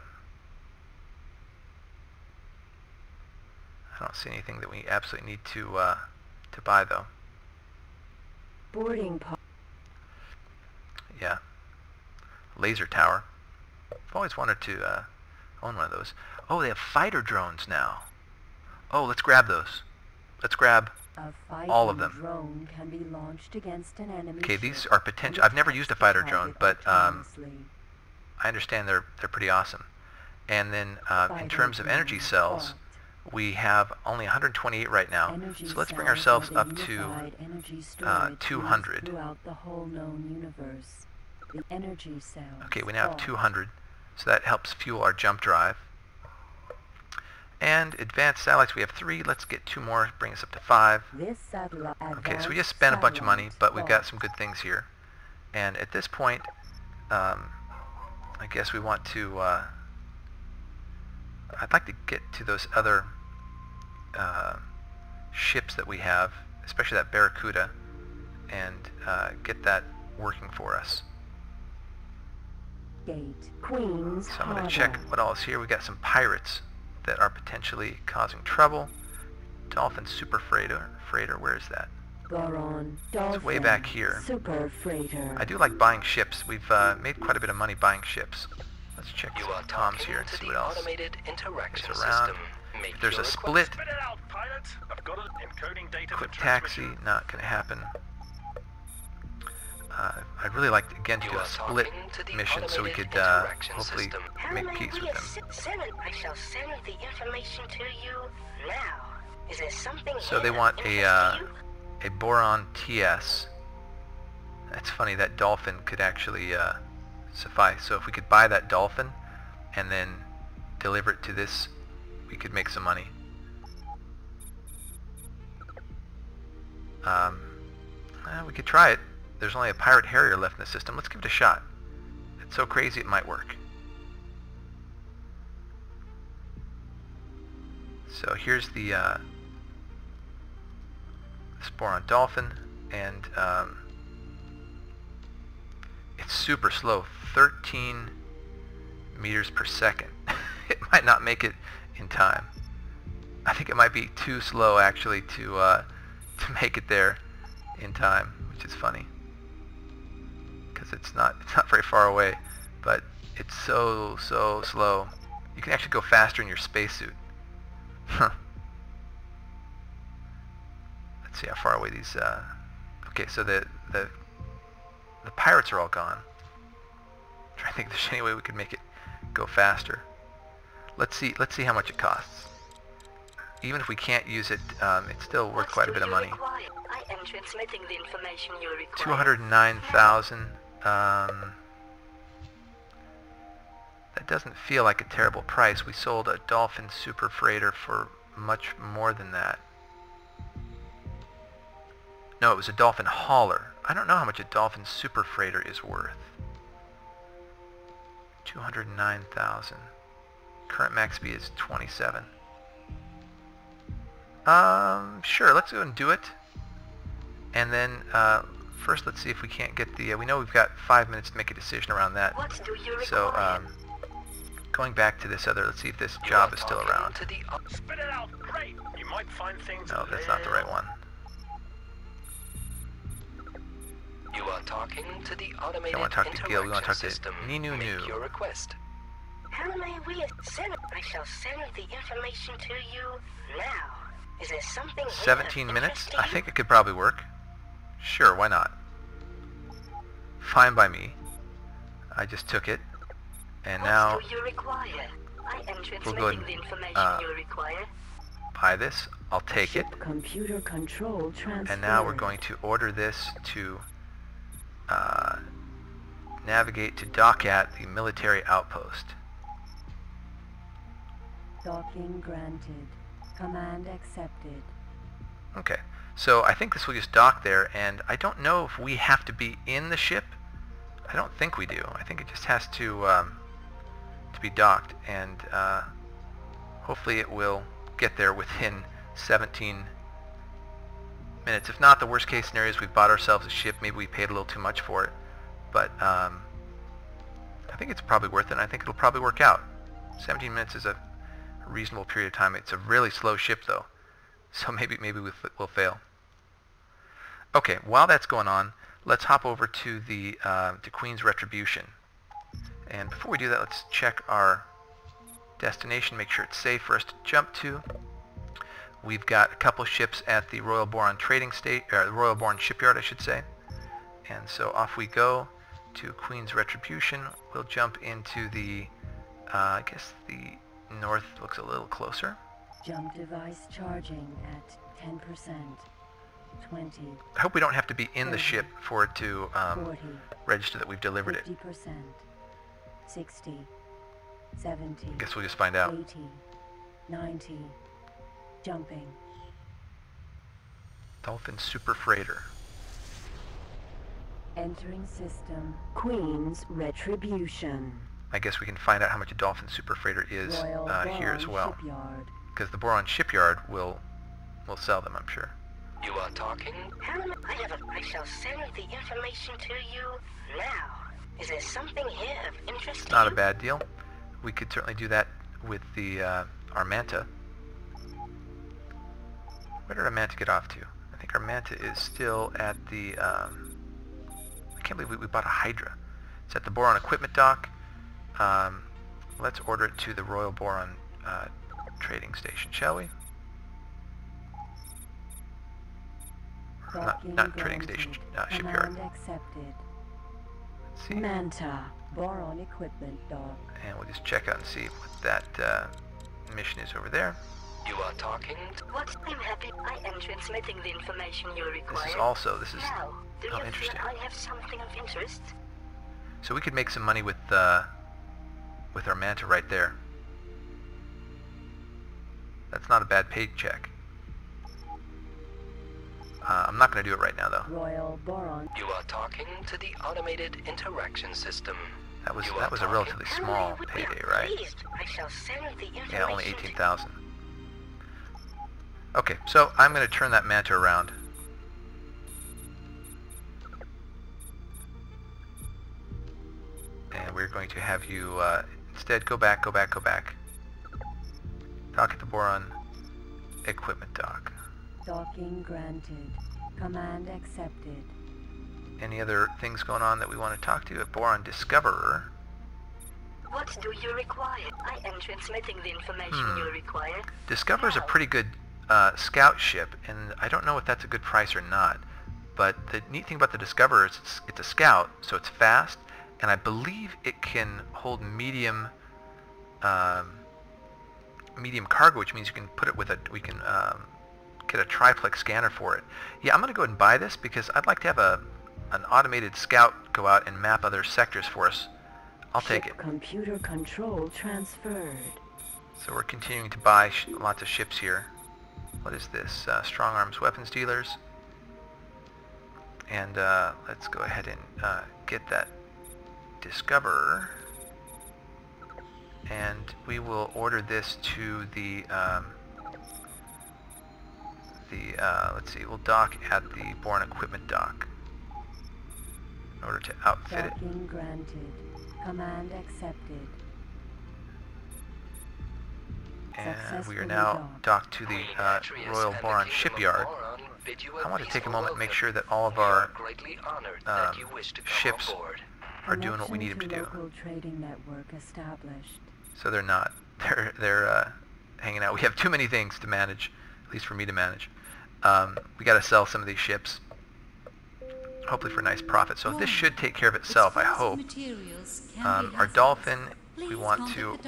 I don't see anything that we absolutely need to buy, though. Boarding pod. Yeah. Laser tower. I've always wanted to own one of those. Oh, they have fighter drones now. Oh, let's grab those. Let's grab all of them. Drone can be launched against an enemy. Okay, these are potential. I've never used a fighter drone, but I understand they're pretty awesome. And then in terms of energy cells, we have only 128 right now. So let's bring ourselves up to 200. Throughout the whole known universe. The energy cell. Okay, we now have 200. So that helps fuel our jump drive. And advanced satellites, we have 3. Let's get 2 more, bring us up to 5. This satellite. Okay, so we just spent a bunch of money, but we've got some good things here. And at this point, I guess we want to... I'd like to get to those other ships that we have, especially that Barracuda, and get that working for us. Gate. Queen's So I'm going Harbor. to check what all is here. We got some pirates that are potentially causing trouble. Dolphin Super Freighter. Where is that? Boron. Dolphin. It's way back here. Super Freighter. I do like buying ships. We've made quite a bit of money buying ships. Let's check You some are comms talking here and to see the what else automated interaction is around. system. Make If there's your a request. split, Spit it out, pilot. I've got it. Encoding data quick for taxi, transmission. not going to happen. I'd really like, again, to You do a are split talking to the mission so we automated could interaction hopefully system. make peace with them. I shall send the information to you now. Is there something So here they of want interest to you? a Boron TS. That's funny, that Dolphin could actually suffice. So if we could buy that Dolphin and then deliver it to this, we could make some money. We could try it. There's only a pirate Harrier left in the system. Let's give it a shot. It's so crazy it might work. So here's the Boron Dolphin, and it's super slow, 13 meters per second. It might not make it in time. I think it might be too slow actually to make it there in time, which is funny because it's not very far away, but it's so slow. You can actually go faster in your spacesuit. Let's see how far away these. Okay, so the pirates are all gone. I'm trying to think if there's any way we could make it go faster. Let's see how much it costs. Even if we can't use it, it's still worth quite a bit of money. I am transmitting the information you require. 209,000. That doesn't feel like a terrible price. We sold a Dolphin Super Freighter for much more than that. No, it was a Dolphin Hauler. I don't know how much a Dolphin Super Freighter is worth. 209,000. Current max speed is 27. Sure, let's go and do it. And then, first let's see if we can't get the, we know we've got 5 minutes to make a decision around that. What do you So, require? going back to this other, let's see if this job is still around. To the Spit it out. Great. You might find things. No, that's not the right one. You are talking to the automated I want to talk to Gil. We want to talk to system. Ninu Make Nu. your request. How may we send? I shall send the information to you now. Is there something here of 17 minutes? interest to I you? think it could probably work. Sure, why not? Fine by me. I just took it. And now, What do you require? I am transmitting go ahead and, the information you require. buy this. I'll take it. Computer control transfer. And now we're going to order this to navigate to dock at the military outpost. Docking granted. Command accepted. Okay, so I think this will just dock there, and I don't know if we have to be in the ship. I don't think we do. I think it just has to be docked, and hopefully it will get there within 17 minutes. If not, the worst case scenario is we've bought ourselves a ship. Maybe we paid a little too much for it, but I think it's probably worth it, and I think it'll probably work out. 17 minutes is a reasonable period of time. It's a really slow ship though, so maybe we'll fail. Okay, while that's going on, let's hop over to the to Queen's Retribution. And before we do that, let's check our destination, make sure it's safe for us to jump to. We've got a couple ships at the Royal Boron trading state, or Royal Boron shipyard, I should say. And so off we go to Queen's Retribution. We'll jump into the, I guess the north looks a little closer. Jump device charging at 10%. 20. I hope we don't have to be in the ship for it to 40. register that we've delivered it. 50%. 60. 70. Guess we'll just find out. 80. 90. Jumping. Dolphin Super Freighter. Entering system. Queen's Retribution. I guess we can find out how much a Dolphin Super Freighter is Royal here as Boron well. Shipyard. Because the Boron shipyard will sell them, I'm sure. You are talking. I shall send the information to you now. Is there something here of interest to Not a you? bad deal. We could certainly do that with the our Manta. Where did our Manta get off to? I think our Manta is still at the... I can't believe we bought a Hydra. It's at the Boron equipment dock. Let's order it to the Royal Boron trading station, shall we? Not trading station, shipyard. Command accepted. Let's see. Manta, Boron equipment dock. And we'll just check out and see what that mission is over there. You are talking What? I'm happy. I am transmitting the information you require. This is also, Now, do you interesting. feel I have something of interest? So we could make some money with our Manta right there. That's not a bad paycheck. I'm not going to do it right now, though. Royal Boron. You are talking to the automated interaction system. That was You are a talking- relatively small Am I payday, right? pleased? I shall send the information. Yeah, only 18,000. Okay, so I'm going to turn that Manta around. And we're going to have you instead go back. Dock at the Boron equipment dock. Docking granted. Command accepted. Any other things going on that we want to talk to at Boron Discoverer? What do you require? I am transmitting the information you require. Discoverer's a pretty good scout ship, and I don't know if that's a good price or not. But the neat thing about the Discoverer is it's a scout, so it's fast, and I believe it can hold medium cargo, which means you can put it with we can get a triplex scanner for it. Yeah, I'm going to go ahead and buy this because I'd like to have an automated scout go out and map other sectors for us. I'll take it. Ship computer control transferred. So we're continuing to buy lots of ships here. What is this? Strong arms weapons dealers. And let's go ahead and get that Discoverer. And we will order this to the let's see, we'll dock at the Boron equipment dock in order to outfit it. Docking granted. Command accepted. And we are now docked to the Royal Boron shipyard. I want to take a moment and make sure that all of our ships are doing what we need them to do. Local trading network established. So they're not. They're hanging out. We have too many things to manage, at least for me to manage. We got to sell some of these ships, hopefully for a nice profit. So this should take care of itself, I hope. Our Dolphin, we want to,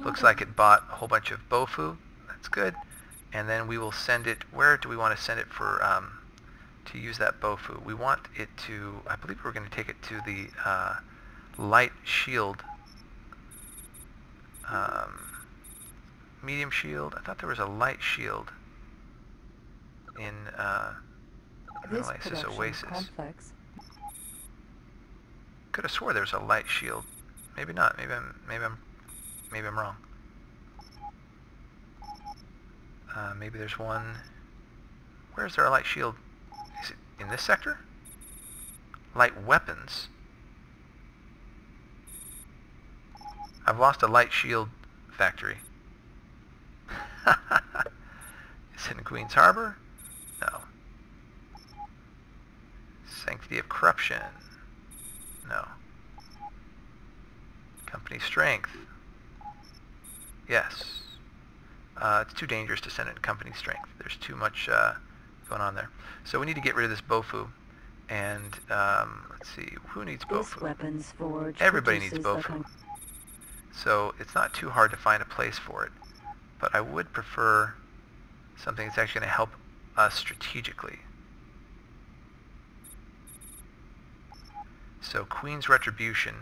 looks like it bought a whole bunch of Bofu. That's good. And then we will send it, where do we want to send it for, to use that Bofu? We want it to, I believe we're going to take it to the light shield, medium shield. I thought there was a light shield in Oasis. Complex. Could have swore there was a light shield. Maybe not. Maybe I'm wrong. Maybe there's one. Where's there a light shield? Is it in this sector? Light weapons. I've lost a light shield factory. Is it in Queen's Harbor? No. Sanctity of Corruption. No. Company Strength. Yes. It's too dangerous to send it in Company Strength. There's too much going on there. So we need to get rid of this Bofu. And let's see, who needs This Bofu? weapons forge Everybody needs produces the Bofu. So it's not too hard to find a place for it. But I would prefer something that's actually going to help us strategically. So Queen's Retribution.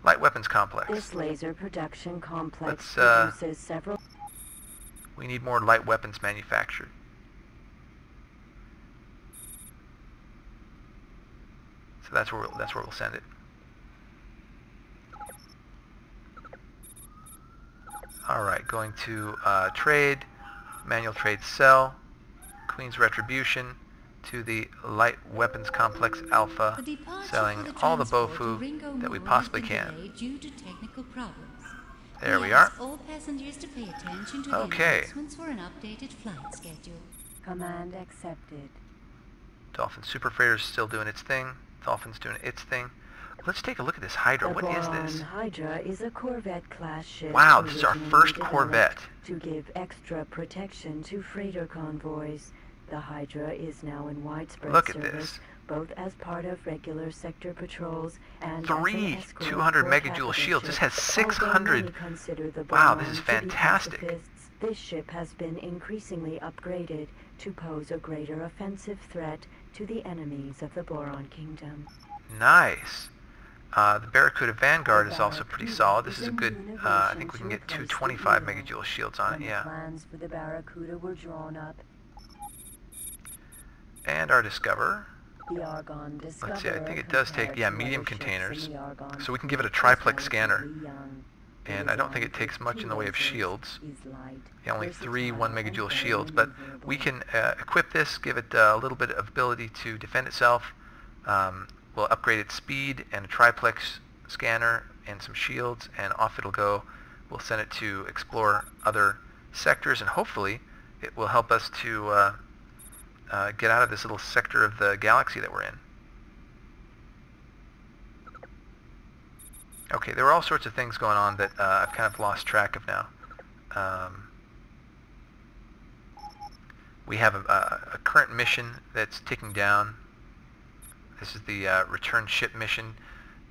Light Weapons Complex. This laser production complex Let's, produces several. We need more light weapons manufactured. So that's where we'll send it. All right, going to trade, manual trade sell, Queen's Retribution, to the Light Weapons Complex Alpha, selling all the Bofu that we possibly can. Due to technical problems. There we are. All passengers to pay attention to the Okay. announcements for an updated flight schedule. Command accepted. Dolphin Super Freighter's still doing its thing. Dolphin's doing its thing. Let's take a look at this Hydra. The What is Boron this? Hydra is a corvette-class ship. Wow, this is our originally first developed corvette. To give extra protection to freighter convoys. The Hydra is now in widespread Look at service, this. both as part of regular sector patrols and Three as an escort 200 for megajoule capital shields. This ships. has 600. Although many consider the Wow, Boron this is to be fantastic. pacifists, this ship has been increasingly upgraded to pose a greater offensive threat to the enemies of the Boron Kingdom. Nice. The Barracuda Vanguard is also pretty solid. This is a good, I think we can get 225 megajoule shields on it, When yeah. plans for the Barracuda were drawn up, And our Discoverer. the Argon Discoverer. Let's see, I think it does take, yeah, compared to medium other ships in containers. the Argon So we can give it a is triplex scanner. relatively young. And I don't think it takes much in the way of shields. Is light, Yeah, only three versatile, 1 megajoule and shields, very but maneuverable. we can equip this, give it a little bit of ability to defend itself. We'll upgrade its speed and a triplex scanner and some shields, and off it'll go. We'll send it to explore other sectors, and hopefully it will help us to get out of this little sector of the galaxy that we're in. Okay, there were all sorts of things going on that I've kind of lost track of now. We have a current mission that's ticking down. This is the return ship mission.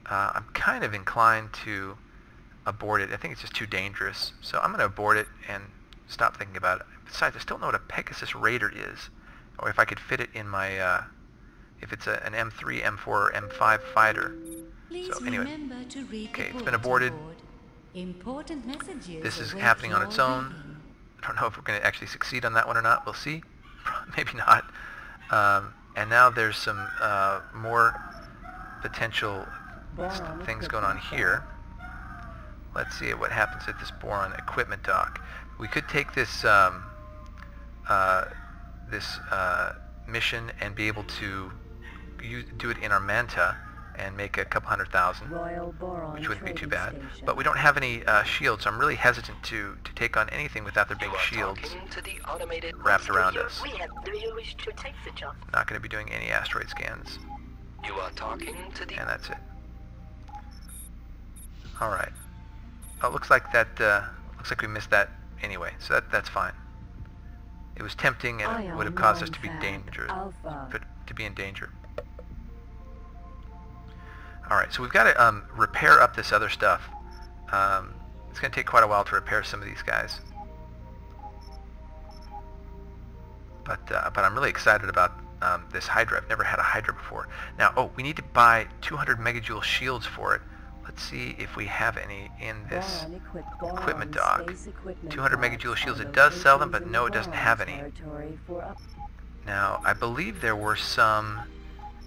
I'm kind of inclined to abort it. I think it's just too dangerous. So I'm going to abort it and stop thinking about it. Besides, I still don't know what a Pegasus Raider is, or if I could fit it in my, if it's an M3, M4, or M5 fighter. Please So anyway, remember to read okay, the it's been bulletin aborted. board. Important messages This is await happening on your its own. reading. I don't know if we're going to actually succeed on that one or not. We'll see. Maybe not. And now there's some more potential things going on here. Let's see what happens at this Boron equipment dock. We could take this mission and be able to do it in our Manta and make a couple 100,000, Royal Boron which wouldn't be too Trading bad. Station. But we don't have any shields, so I'm really hesitant to take on anything without there being You are shields talking to the automated wrapped around us. Do you wish to take the job? Not going to be doing any asteroid scans, You are talking to the and that's it. All right. Oh, looks like we missed that anyway, so that's fine. It was tempting, and it would have caused us to be in danger. All right, so we've got to repair up this other stuff. It's going to take quite a while to repair some of these guys. But I'm really excited about this Hydra. I've never had a Hydra before. Now, we need to buy 200 megajoule shields for it. Let's see if we have any in this equipment dock. 200 megajoule shields. It does sell them, but no, it doesn't have any. Now, I believe there were some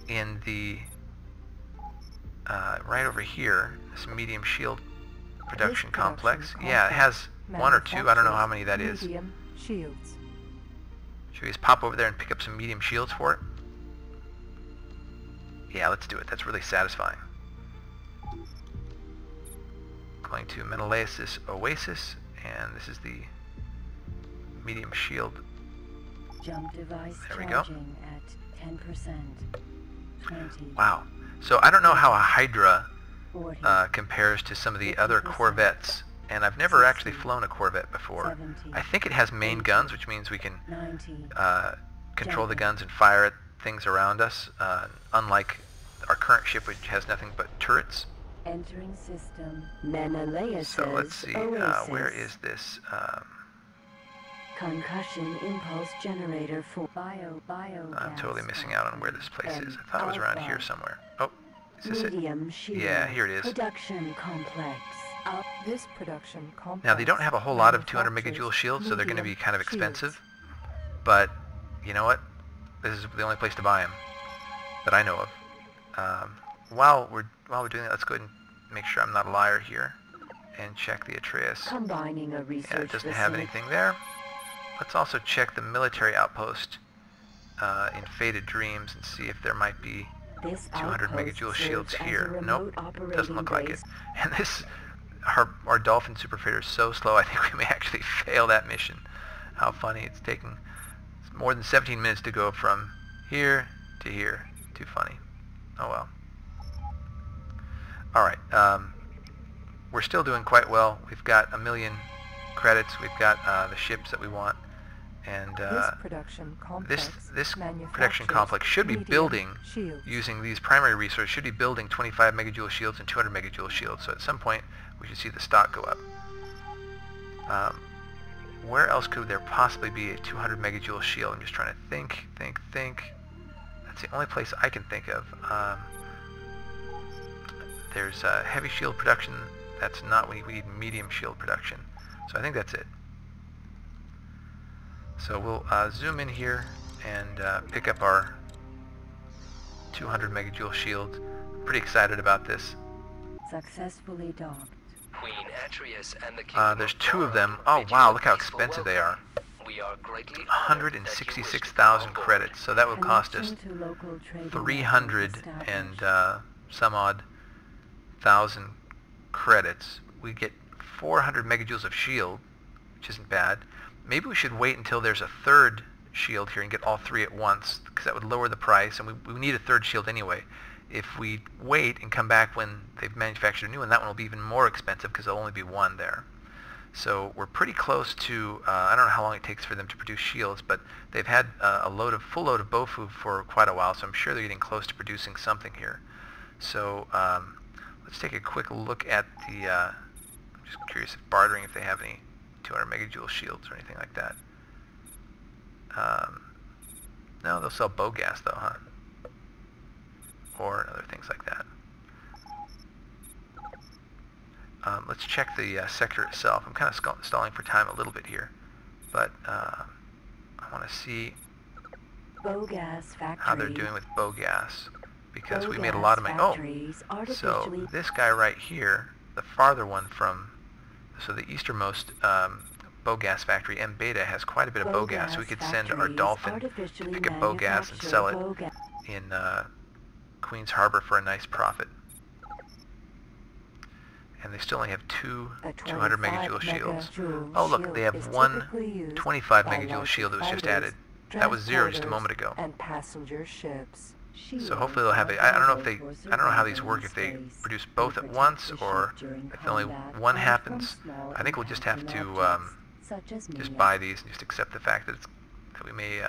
in the right over here, this medium shield production complex. Yeah, it has one or two. I don't know how many that is. Medium shields. Should we just pop over there and pick up some medium shields for it? Yeah, let's do it. That's really satisfying. Going to Menelaus' Oasis, and this is the medium shield. Jump device There we go. charging at 10%. 20. Wow. So I don't know how a Hydra 40. compares to some of the other corvettes, and I've never actually flown a corvette before. 70. I think it has main guns, which means we can 90. control the guns and fire at things around us, unlike our current ship, which has nothing but turrets. Entering system. Menelaus' So let's see, Oasis. where is this? Concussion impulse generator for bio. I'm totally missing out on where this place is. I thought it was around here somewhere. Oh, is this it? Medium shield. Yeah, here it is. Production complex. This production complex. Now, they don't have a whole lot of 200 megajoule shields, so they're going to be kind of expensive. But, you know what? This is the only place to buy them that I know of. While we're doing that, let's go ahead and make sure I'm not a liar here and check the Atreus. Combining a research Yeah, it doesn't have anything there. Let's also check the military outpost in Faded Dreams and see if there might be This 200 outpost megajoule serves shields as a here. Nope, remote operating doesn't look like it. base. And this, our dolphin super freighter is so slow, I think we may actually fail that mission. How funny, it's taking more than 17 minutes to go from here to here. Too funny. Oh well. Alright, we're still doing quite well. We've got 1 million credits, we've got the ships that we want, and This production complex this manufactures production complex should be medium building, shields. using these primary resources, should be building 25 megajoule shields and 200 megajoule shields, so at some point we should see the stock go up. Where else could there possibly be a 200 megajoule shield? I'm just trying to think. That's the only place I can think of. There's heavy shield production. That's not, we need medium shield production. So I think that's it. So we'll zoom in here and pick up our 200 megajoule shield. Pretty excited about this. Successfully docked. Queen Atreus and the Kingdom There's of 2 of them. Boron Oh bid you wow, a look how peaceful expensive they are. welcome. We are greatly honored that you wish to 166,000 come on credits. So that would cost us Connection to local trading 300 network and established. some odd thousand credits. We get 400 megajoules of shield, which isn't bad. Maybe we should wait until there's a third shield here and get all 3 at once, because that would lower the price, and we need a third shield anyway. If we wait and come back when they've manufactured a new one, that one will be even more expensive because there'll only be 1 there. So we're pretty close to, I don't know how long it takes for them to produce shields, but they've had a full load of Bofu for quite a while, so I'm sure they're getting close to producing something here. So let's take a quick look at the, I'm just curious if bartering, if they have any 200 megajoule shields or anything like that. No, they'll sell bow gas though, huh? Or other things like that. Let's check the sector itself. I'm kind of stalling for time a little bit here, but I want to see Bogas factory. how they're doing with bow gas, because we made a Bogas lot of money. Oh, factories so artificially this guy right here, the farther one from, so the easternmost bow gas factory, M Beta, has quite a bit of bow gas, so we could send our factories dolphin to artificially pick up bow gas and manufacture sell it bow gas. in Queens Harbor for a nice profit. And they still only have 2 A 200 megajoule 25 shields. megajoule Oh look, shield they have is 1 typically used 25 by megajoule larger shield that was just fighters, added. That was 0 just a transporters, moment ago. and passenger ships. So hopefully they'll have a, I don't know if they, I don't know how these work, if they produce both at once or if only one happens. I think we'll just have to just buy these and just accept the fact that, that we may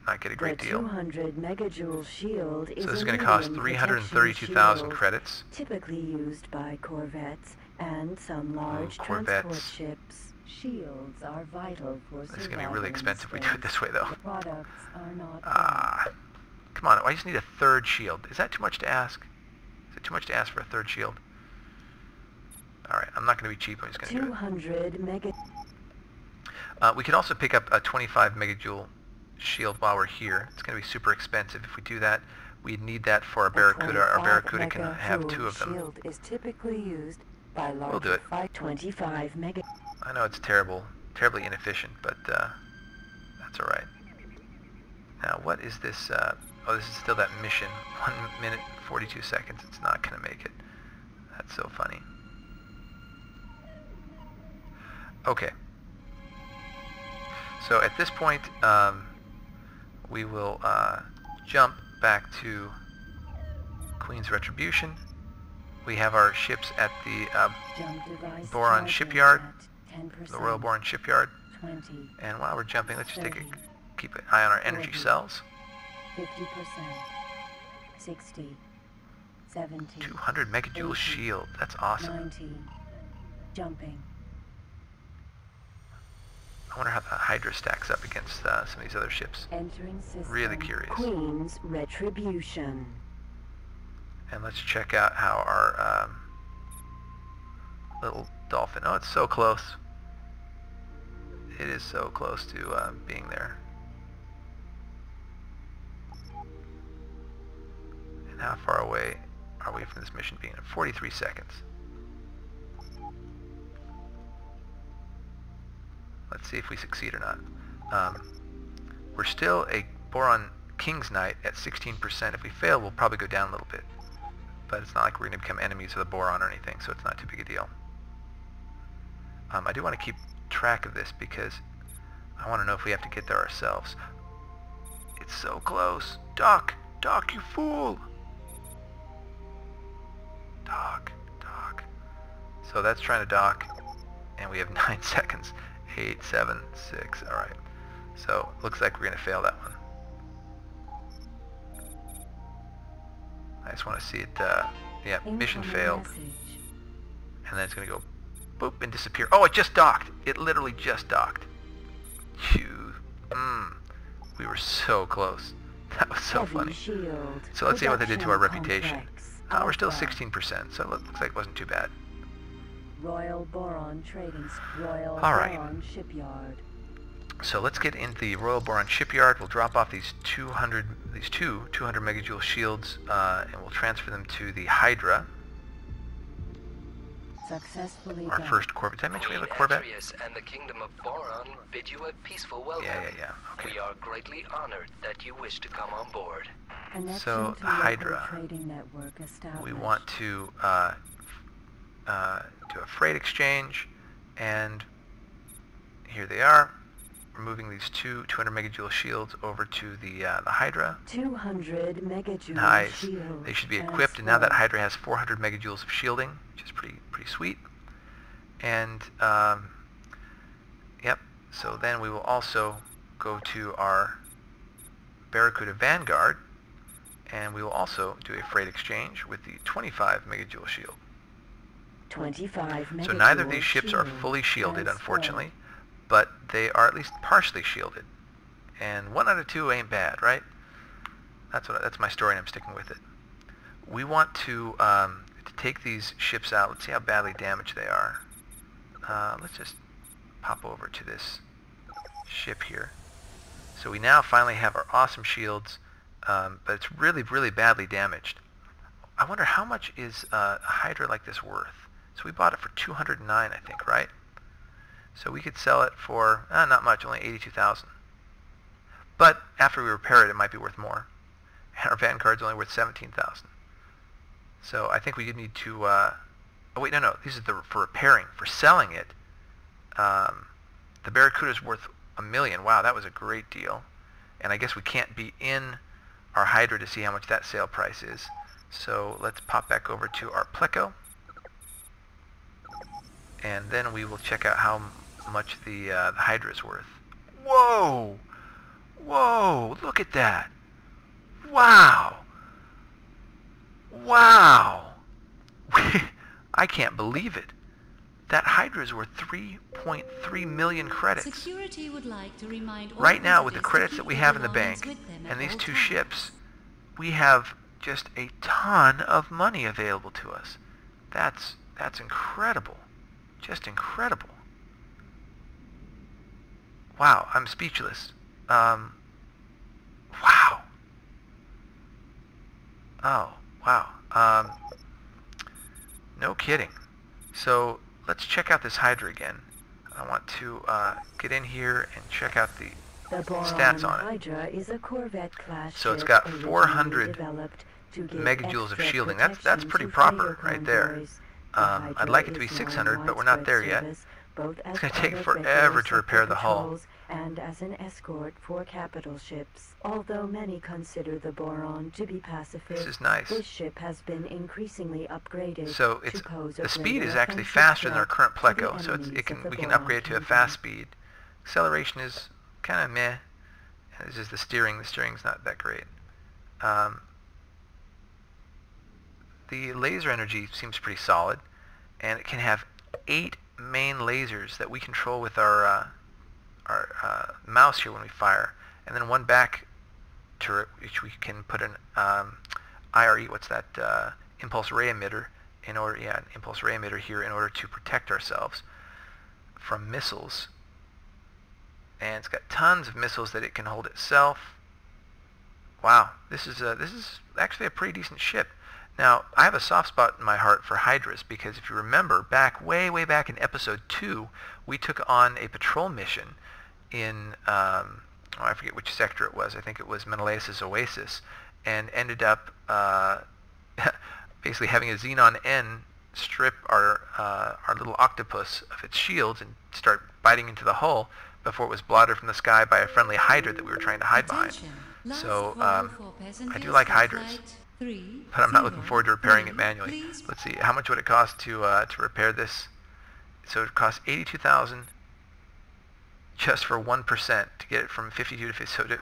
not get a great deal. 200 megajoule shield is So this is a going to cost medium 332,000 protection credits. shield, typically used by corvettes and some large transport corvettes. ships. Shields are vital for This is going to be really survival in expensive if we do it space. this way though. The products are not Come on, I just need a third shield. Is that too much to ask? Is it too much to ask for a third shield? Alright, I'm not going to be cheap, I'm just going to do it. 200 mega. We can also pick up a 25 megajoule shield while we're here. It's going to be super expensive. If we do that, we need that for our Barracuda. Our Barracuda can have 2 of them. Shield is typically used by larger We'll do it. 25 mega. I know it's terribly inefficient, but that's alright. Now, what is this? Oh, this is still that mission. 1 minute, 42 seconds. It's not going to make it. That's so funny. Okay. So at this point, we will jump back to Queen's Retribution. We have our ships at the Boron shipyard, the Royal Boron shipyard. 20, And while we're jumping, let's just 30, keep an eye on our energy 40, cells. 50%, 60, 70, 200 megajoule 80, shield. That's awesome. 90, jumping. I wonder how the Hydra stacks up against some of these other ships. Entering system. Really curious. Queen's Retribution. And let's check out how our little dolphin. Oh, it's so close. It is so close to being there. And how far away are we from this mission being? 43 seconds. Let's see if we succeed or not. We're still a Boron King's Knight at 16%. If we fail, we'll probably go down a little bit. But it's not like we're going to become enemies of the Boron or anything, so it's not too big a deal. I do want to keep track of this because I want to know if we have to get there ourselves. It's so close. Dock! Dock, you fool! Dock, dock. So that's trying to dock, and we have 9 seconds. 8, 7, 6, alright. So, looks like we're going to fail that one. I just want to see it, yeah, mission failed. And then it's going to go boop and disappear. Oh, it just docked! It literally just docked. Phew. We were so close. That was so funny. So let's see what they did to our reputation. We're still 16%, so it looks like it wasn't too bad. Royal Boron Trading Royal Boron Shipyard. So let's get into the Royal Boron Shipyard. We'll drop off these 200 megajoule shields, and we'll transfer them to the Hydra. Successfully Our first corvette. Did I mention we have a corvette? And the Kingdom of Boron bid you a peaceful welcome. Yeah. Okay. We are greatly honored that you wish to come on board. So the Hydra. We want to do a freight exchange, and here they are. We're moving these 200 megajoule shields over to the Hydra. 200 megajoule nice. shields. They should be equipped, and now that Hydra has 400 megajoules of shielding, which is pretty sweet. And yep. So then we will also go to our Barracuda Vanguard, and we will also do a freight exchange with the 25 megajoule shield. 25 megajoule so neither of these ships are fully shielded, unfortunately, but they are at least partially shielded. And 1 out of 2 ain't bad, right? That's my story, and I'm sticking with it. We want to take these ships out. Let's see how badly damaged they are. Let's just pop over to this ship here. So we now finally have our awesome shields, but it's really, really badly damaged. I wonder how much is a Hydra like this worth? So we bought it for 209, I think, right? So we could sell it for, not much, only 82,000. But after we repair it, it might be worth more. And our Vanguard's only worth 17,000. So I think we need to, oh wait, no, these are for repairing. For selling it, the Barracuda's worth $1 million. Wow, that was a great deal. And I guess we can't be in our Hydra to see how much that sale price is. So let's pop back over to our Pleco. And then we will check out how much the Hydra is worth. Whoa! Whoa! Look at that! Wow! Wow! I can't believe it. That Hydra is worth 3.3 million credits. Security would like to remind all right now, with the visitors credits to that we keep have in the their belongings bank, with them at and these all 2 times. ships, we have just a ton of money available to us. That's incredible. Just incredible. Wow, I'm speechless. Wow. Oh, wow. No kidding. So let's check out this Hydra again. I want to get in here and check out the stats on it. Hydra is a corvette class So it's ship got originally 400 developed to give megajoules of extra shielding. That's protection pretty to proper fighter right there. convoys. I'd like it to be 600, but we're not there yet. It's going to take forever to repair the hull. And as an escort for capital ships. Although many consider the Boron to be pacifist, This is nice. this ship has been increasingly upgraded So to pose a the speed greater is actually offensive faster than our threat current to the Pleco, so enemies of the we can Boron upgrade it to a Kingdom. fast speed. Acceleration is kind of meh. It's just the steering's not that great. The laser energy seems pretty solid, and it can have 8 main lasers that we control with our mouse here when we fire, and then 1 back turret which we can put an IRE, what's that, impulse ray emitter an impulse ray emitter here in order to protect ourselves from missiles. And it's got tons of missiles that it can hold itself. Wow, this is actually a pretty decent ship. Now, I have a soft spot in my heart for Hydras because if you remember, way back in episode 2, we took on a patrol mission in oh, I forget which sector it was. I think it was Menelaus' Oasis, and ended up basically having a Xenon N strip our little octopus of its shields and start biting into the hull before it was blotted from the sky by a friendly Hydra that we were trying to hide behind. So I do like Hydras, but I'm not looking forward to repairing it manually. Let's see, how much would it cost to repair this? So it costs 82,000 just for 1% to get it from 52 to 50. So to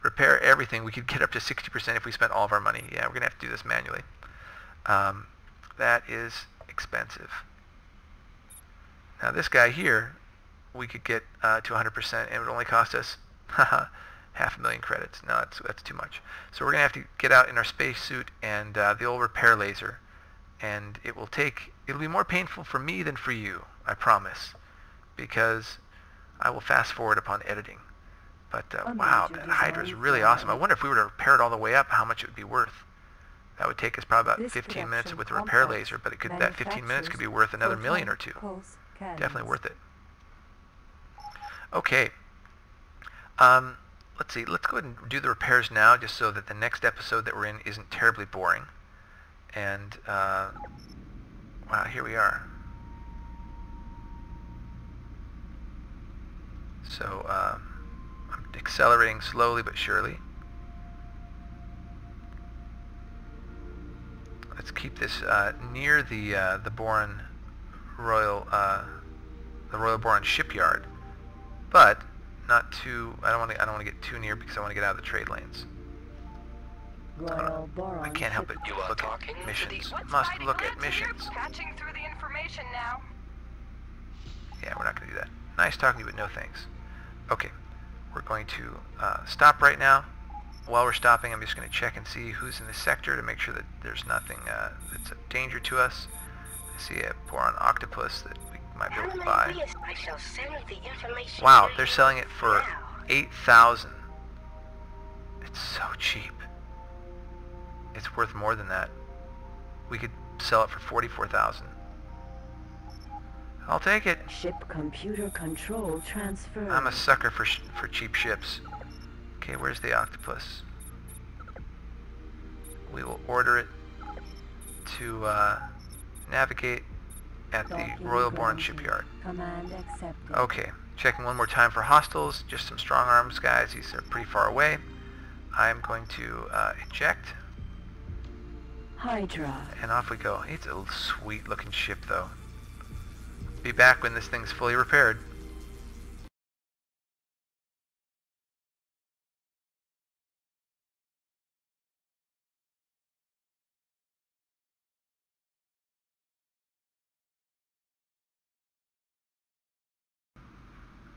repair everything, we could get up to 60% if we spent all of our money. Yeah, we're gonna have to do this manually. That is expensive. Now this guy here, we could get to 100%, and it would only cost us 500,000 credits. No, that's too much. So we're gonna have to get out in our spacesuit and the old repair laser, and it'll be more painful for me than for you, I promise, because I will fast forward upon editing. But wow, that Hydra is really awesome. I wonder if we were to repair it all the way up, how much it would be worth. That would take us probably about 15 minutes with the repair laser, but that 15 minutes could be worth another $1 million or $2 million. Definitely worth it. Okay. Let's see. Let's go ahead and do the repairs now, just so that the next episode that we're in isn't terribly boring. And wow, here we are. So I'm accelerating slowly but surely. Let's keep this near the Boron Royal Boron shipyard, but not too. I don't want to get too near because I want to get out of the trade lanes. I can't help but look at missions. Must look at missions. Patching through the information now. Yeah, we're not going to do that. Nice talking to you, but no thanks. Okay, we're going to stop right now. While we're stopping, I'm just going to check and see who's in this sector to make sure that there's nothing that's a danger to us. I see a Boron octopus that we might be able to buy. Wow, they're selling it for 8,000. It's so cheap. It's worth more than that. We could sell it for 44,000. I'll take it. Ship computer control transfer. I'm a sucker for cheap ships. Okay, where's the octopus? We will order it to navigate at the Royal Boron shipyard. Command accepted. Okay, checking one more time for hostiles. Just some strong arms guys. These are pretty far away. I'm going to eject. Hydra. And off we go. It's a sweet looking ship though. Be back when this thing's fully repaired.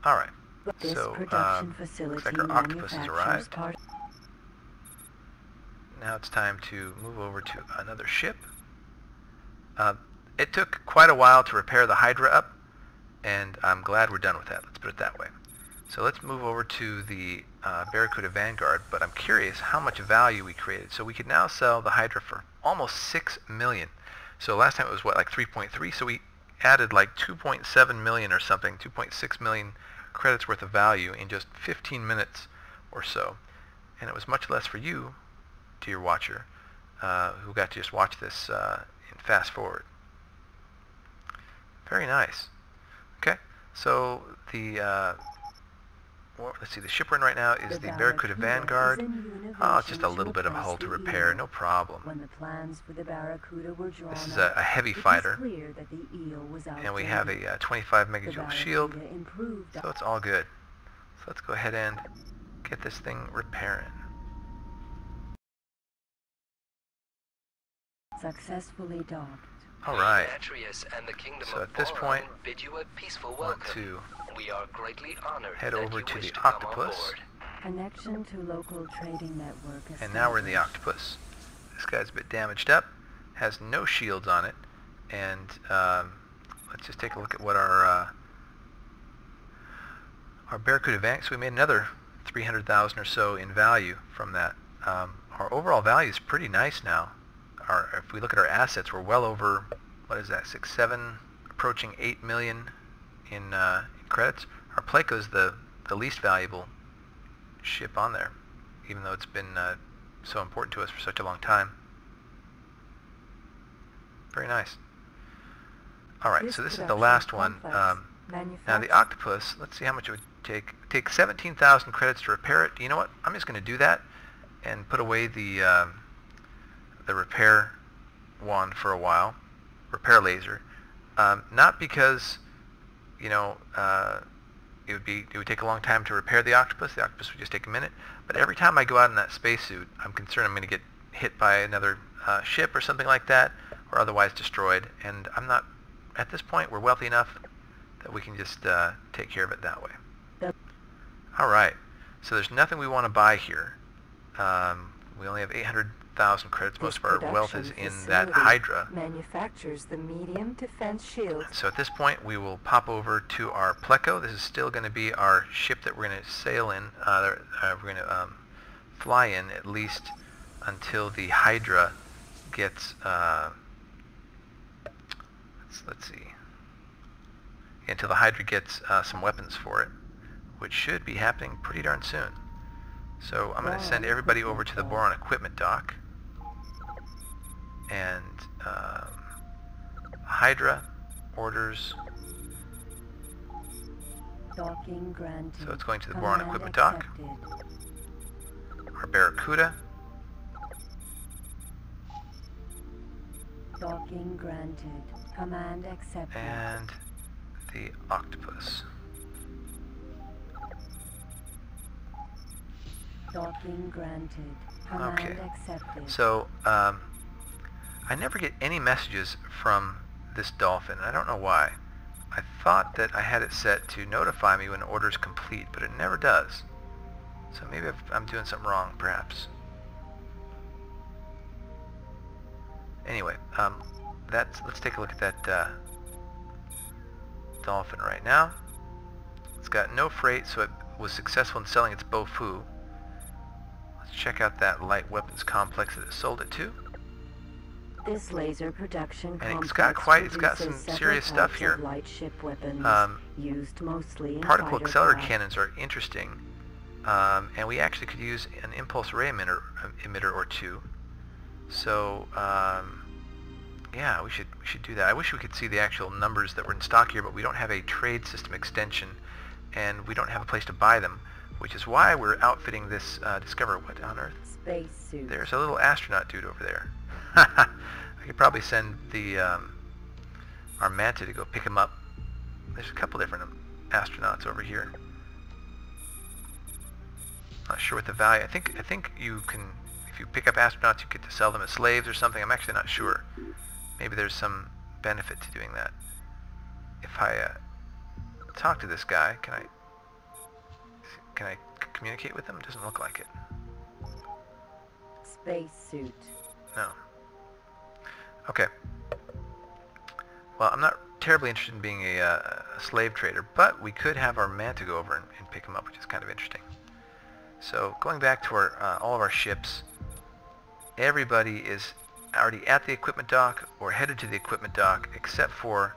Alright, so looks like our octopus has arrived. Now it's time to move over to another ship. It took quite a while to repair the Hydra up, and I'm glad we're done with that, let's put it that way. So let's move over to the Barracuda Vanguard, but I'm curious how much value we created. So we could now sell the Hydra for almost 6 million. So last time it was what, like 3.3, so we added like 2.7 million or something, 2.6 million credits worth of value in just 15 minutes or so. And it was much less for you, dear watcher, who got to just watch this in fast forward. Very nice. Okay, so the let's see, the ship we're in right now is the Barracuda Vanguard. Oh, it's just a little bit of a hull to repair, no problem. When the plans for the Barracuda were drawn this is a heavy fighter, and and we have a 25 megajoule shield, so it's all good. So let's go ahead and get this thing repairing. Successfully docked. All right. So at this point, I want to head over to the octopus. Connection to local trading network. And now we're in the octopus. This guy's a bit damaged up, has no shields on it, and let's just take a look at what our Barracuda Vanguard. So we made another 300,000 or so in value from that. Our overall value is pretty nice now. If we look at our assets, we're well over, what is that, 6, 7, approaching 8 million in credits. Our Pleco's the least valuable ship on there, even though it's been so important to us for such a long time. Very nice. Alright, so this is the last one. Now the octopus, let's see how much it would take. It would take 17,000 credits to repair it. You know what? I'm just going to do that and put away the repair wand for a while. Repair laser. Not because, you know, it would take a long time to repair the octopus. The octopus would just take a minute. But every time I go out in that spacesuit, I'm concerned I'm going to get hit by another ship or something like that, or otherwise destroyed. And I'm not, at this point, we're wealthy enough that we can just take care of it that way. Alright, so there's nothing we want to buy here. We only have 800,000 credits. Most of our wealth is in that Hydra. Manufactures the medium defense shield. So at this point we will pop over to our Pleco. This is still going to be our ship that we're going to sail in. We're going to fly in at least until the Hydra gets, let's see, until the Hydra gets some weapons for it, which should be happening pretty darn soon. So I'm going to send everybody over to the Boron equipment dock, and Hydra orders. Docking granted. So it's going to the Boron equipment dock. Our Barracuda. Docking granted. Command accepted. And the octopus. Docking granted. Command Okay. accepted. So I never get any messages from this dolphin. I don't know why. I thought that I had it set to notify me when an order is complete, but it never does. So maybe I'm doing something wrong, perhaps. Anyway, let's take a look at that dolphin right now. It's got no freight, so it was successful in selling its Bofu. Let's check out that light weapons complex that it sold it to. This laser production And it's complex got some produces serious several stuff types here. of light ship weapons used mostly in Particle fighter accelerator craft. cannons are interesting, and we actually could use an impulse ray emitter or two. So yeah, we should do that. I wish we could see the actual numbers that were in stock here, but we don't have a trade system extension, and we don't have a place to buy them, which is why we're outfitting this Discover. What on earth? Spacesuit. There's a little astronaut dude over there. I could probably send the our Manta to go pick him up. There's a couple different astronauts over here. Not sure what the value. I think you can, if you pick up astronauts, you get to sell them as slaves or something. I'm actually not sure. Maybe there's some benefit to doing that. If I talk to this guy, can I communicate with him? It doesn't look like it. Spacesuit. No. Okay. Well, I'm not terribly interested in being a slave trader, but we could have our Manta go over and pick him up, which is kind of interesting. So, going back to our all of our ships, everybody is already at the equipment dock or headed to the equipment dock, except for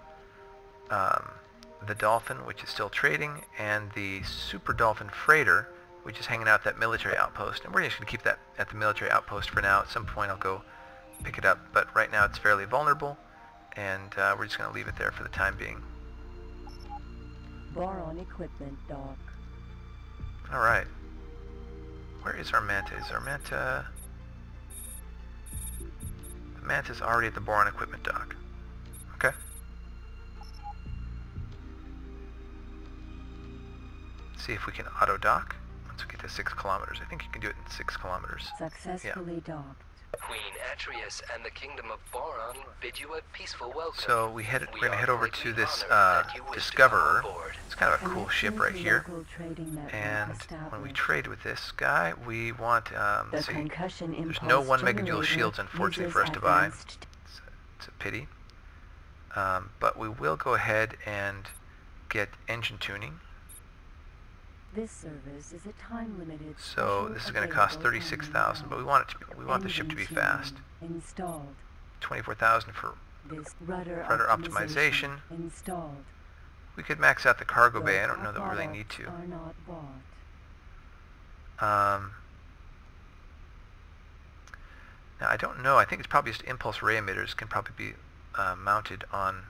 the Dolphin, which is still trading, and the Super Dolphin Freighter, which is hanging out at that military outpost. And we're just going to keep that at the military outpost for now. At some point I'll go pick it up, but right now it's fairly vulnerable, and we're just going to leave it there for the time being. Boron equipment dock. Alright. Where is our Manta? Is our Manta... The Manta's already at the Boron equipment dock. Okay. See if we can auto dock once we get to 6 kilometers. I think you can do it in 6 kilometers. Successfully docked. Queen Atreus and the Kingdom of Boron bid you a peaceful welcome. So we're going to head over to this Discoverer. It's kind of a cool ship right here. And when we trade with this guy, we want, let's see, there's no 1 megajoule shields, unfortunately, for us to buy. It's a pity. But we will go ahead and get engine tuning. This service is a time-limited. So this is going to cost 36,000, but we want the ship to be fast. Installed. 24,000 for This rudder optimization. installed. We could max out the cargo bay. I don't know that we really need to. Are not bought. Now I don't know. I think it's probably just impulse ray emitters can probably be mounted on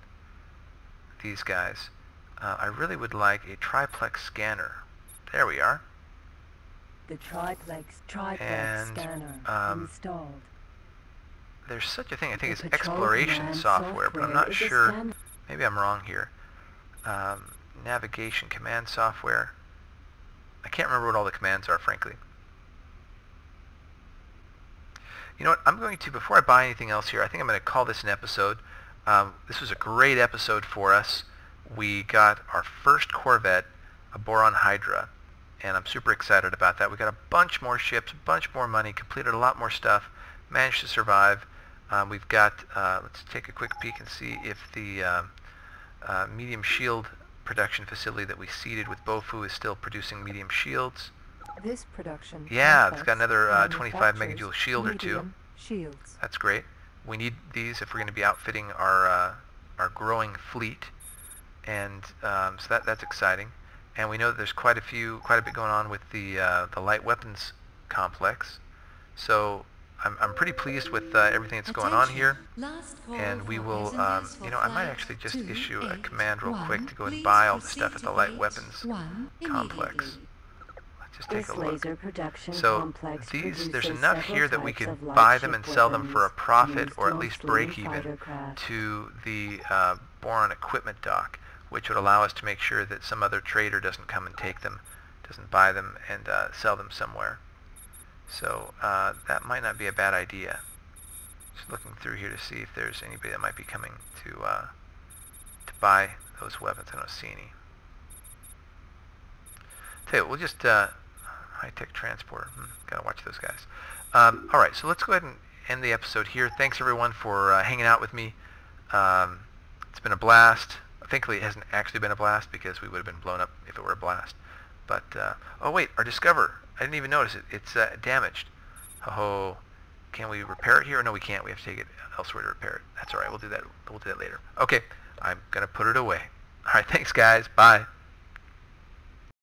these guys. I really would like a triplex scanner. There we are. The triplex And, scanner installed. There's such a thing. I think The it's patrol exploration command software, but I'm not software is a sure. scan- Maybe I'm wrong here. Navigation command software. I can't remember what all the commands are, frankly. You know what? I'm going to, before I buy anything else here, I think I'm going to call this an episode. This was a great episode for us. We got our first corvette, a Boron Hydra, and I'm super excited about that. We got a bunch more ships, a bunch more money, completed a lot more stuff, managed to survive. We've got, let's take a quick peek and see if the medium shield production facility that we seeded with Bofu is still producing medium shields. This production. Yeah, it's got another 25 manufactures megajoule shield or two. medium shields. That's great. We need these if we're going to be outfitting our growing fleet, and so that's exciting. And we know that there's quite a bit going on with the light weapons complex. So I'm pretty pleased with everything that's going on here. And we will, you know, I might actually just issue a command real quick to go and buy all the stuff at the light weapons complex. Let's just take This a look. laser production So complex there's produces enough several here that we types could of light buy them ship and sell them for a weapons profit, used or at least mostly in break even fighter craft. to the Boron equipment dock, which would allow us to make sure that some other trader doesn't come and take them, doesn't buy them and sell them somewhere. So that might not be a bad idea. Just looking through here to see if there's anybody that might be coming to buy those weapons. I don't see any. Tell you what, we'll just high-tech transporter. Gotta watch those guys. All right, so let's go ahead and end the episode here. Thanks everyone for hanging out with me. It's been a blast. Thankfully, it hasn't actually been a blast because we would have been blown up if it were a blast. But oh wait, our Discover. I didn't even notice it. It's damaged. Oh, can we repair it here? No, we can't. We have to take it elsewhere to repair it. That's all right. We'll do that. We'll do that later. Okay, I'm gonna put it away. All right, thanks guys. Bye.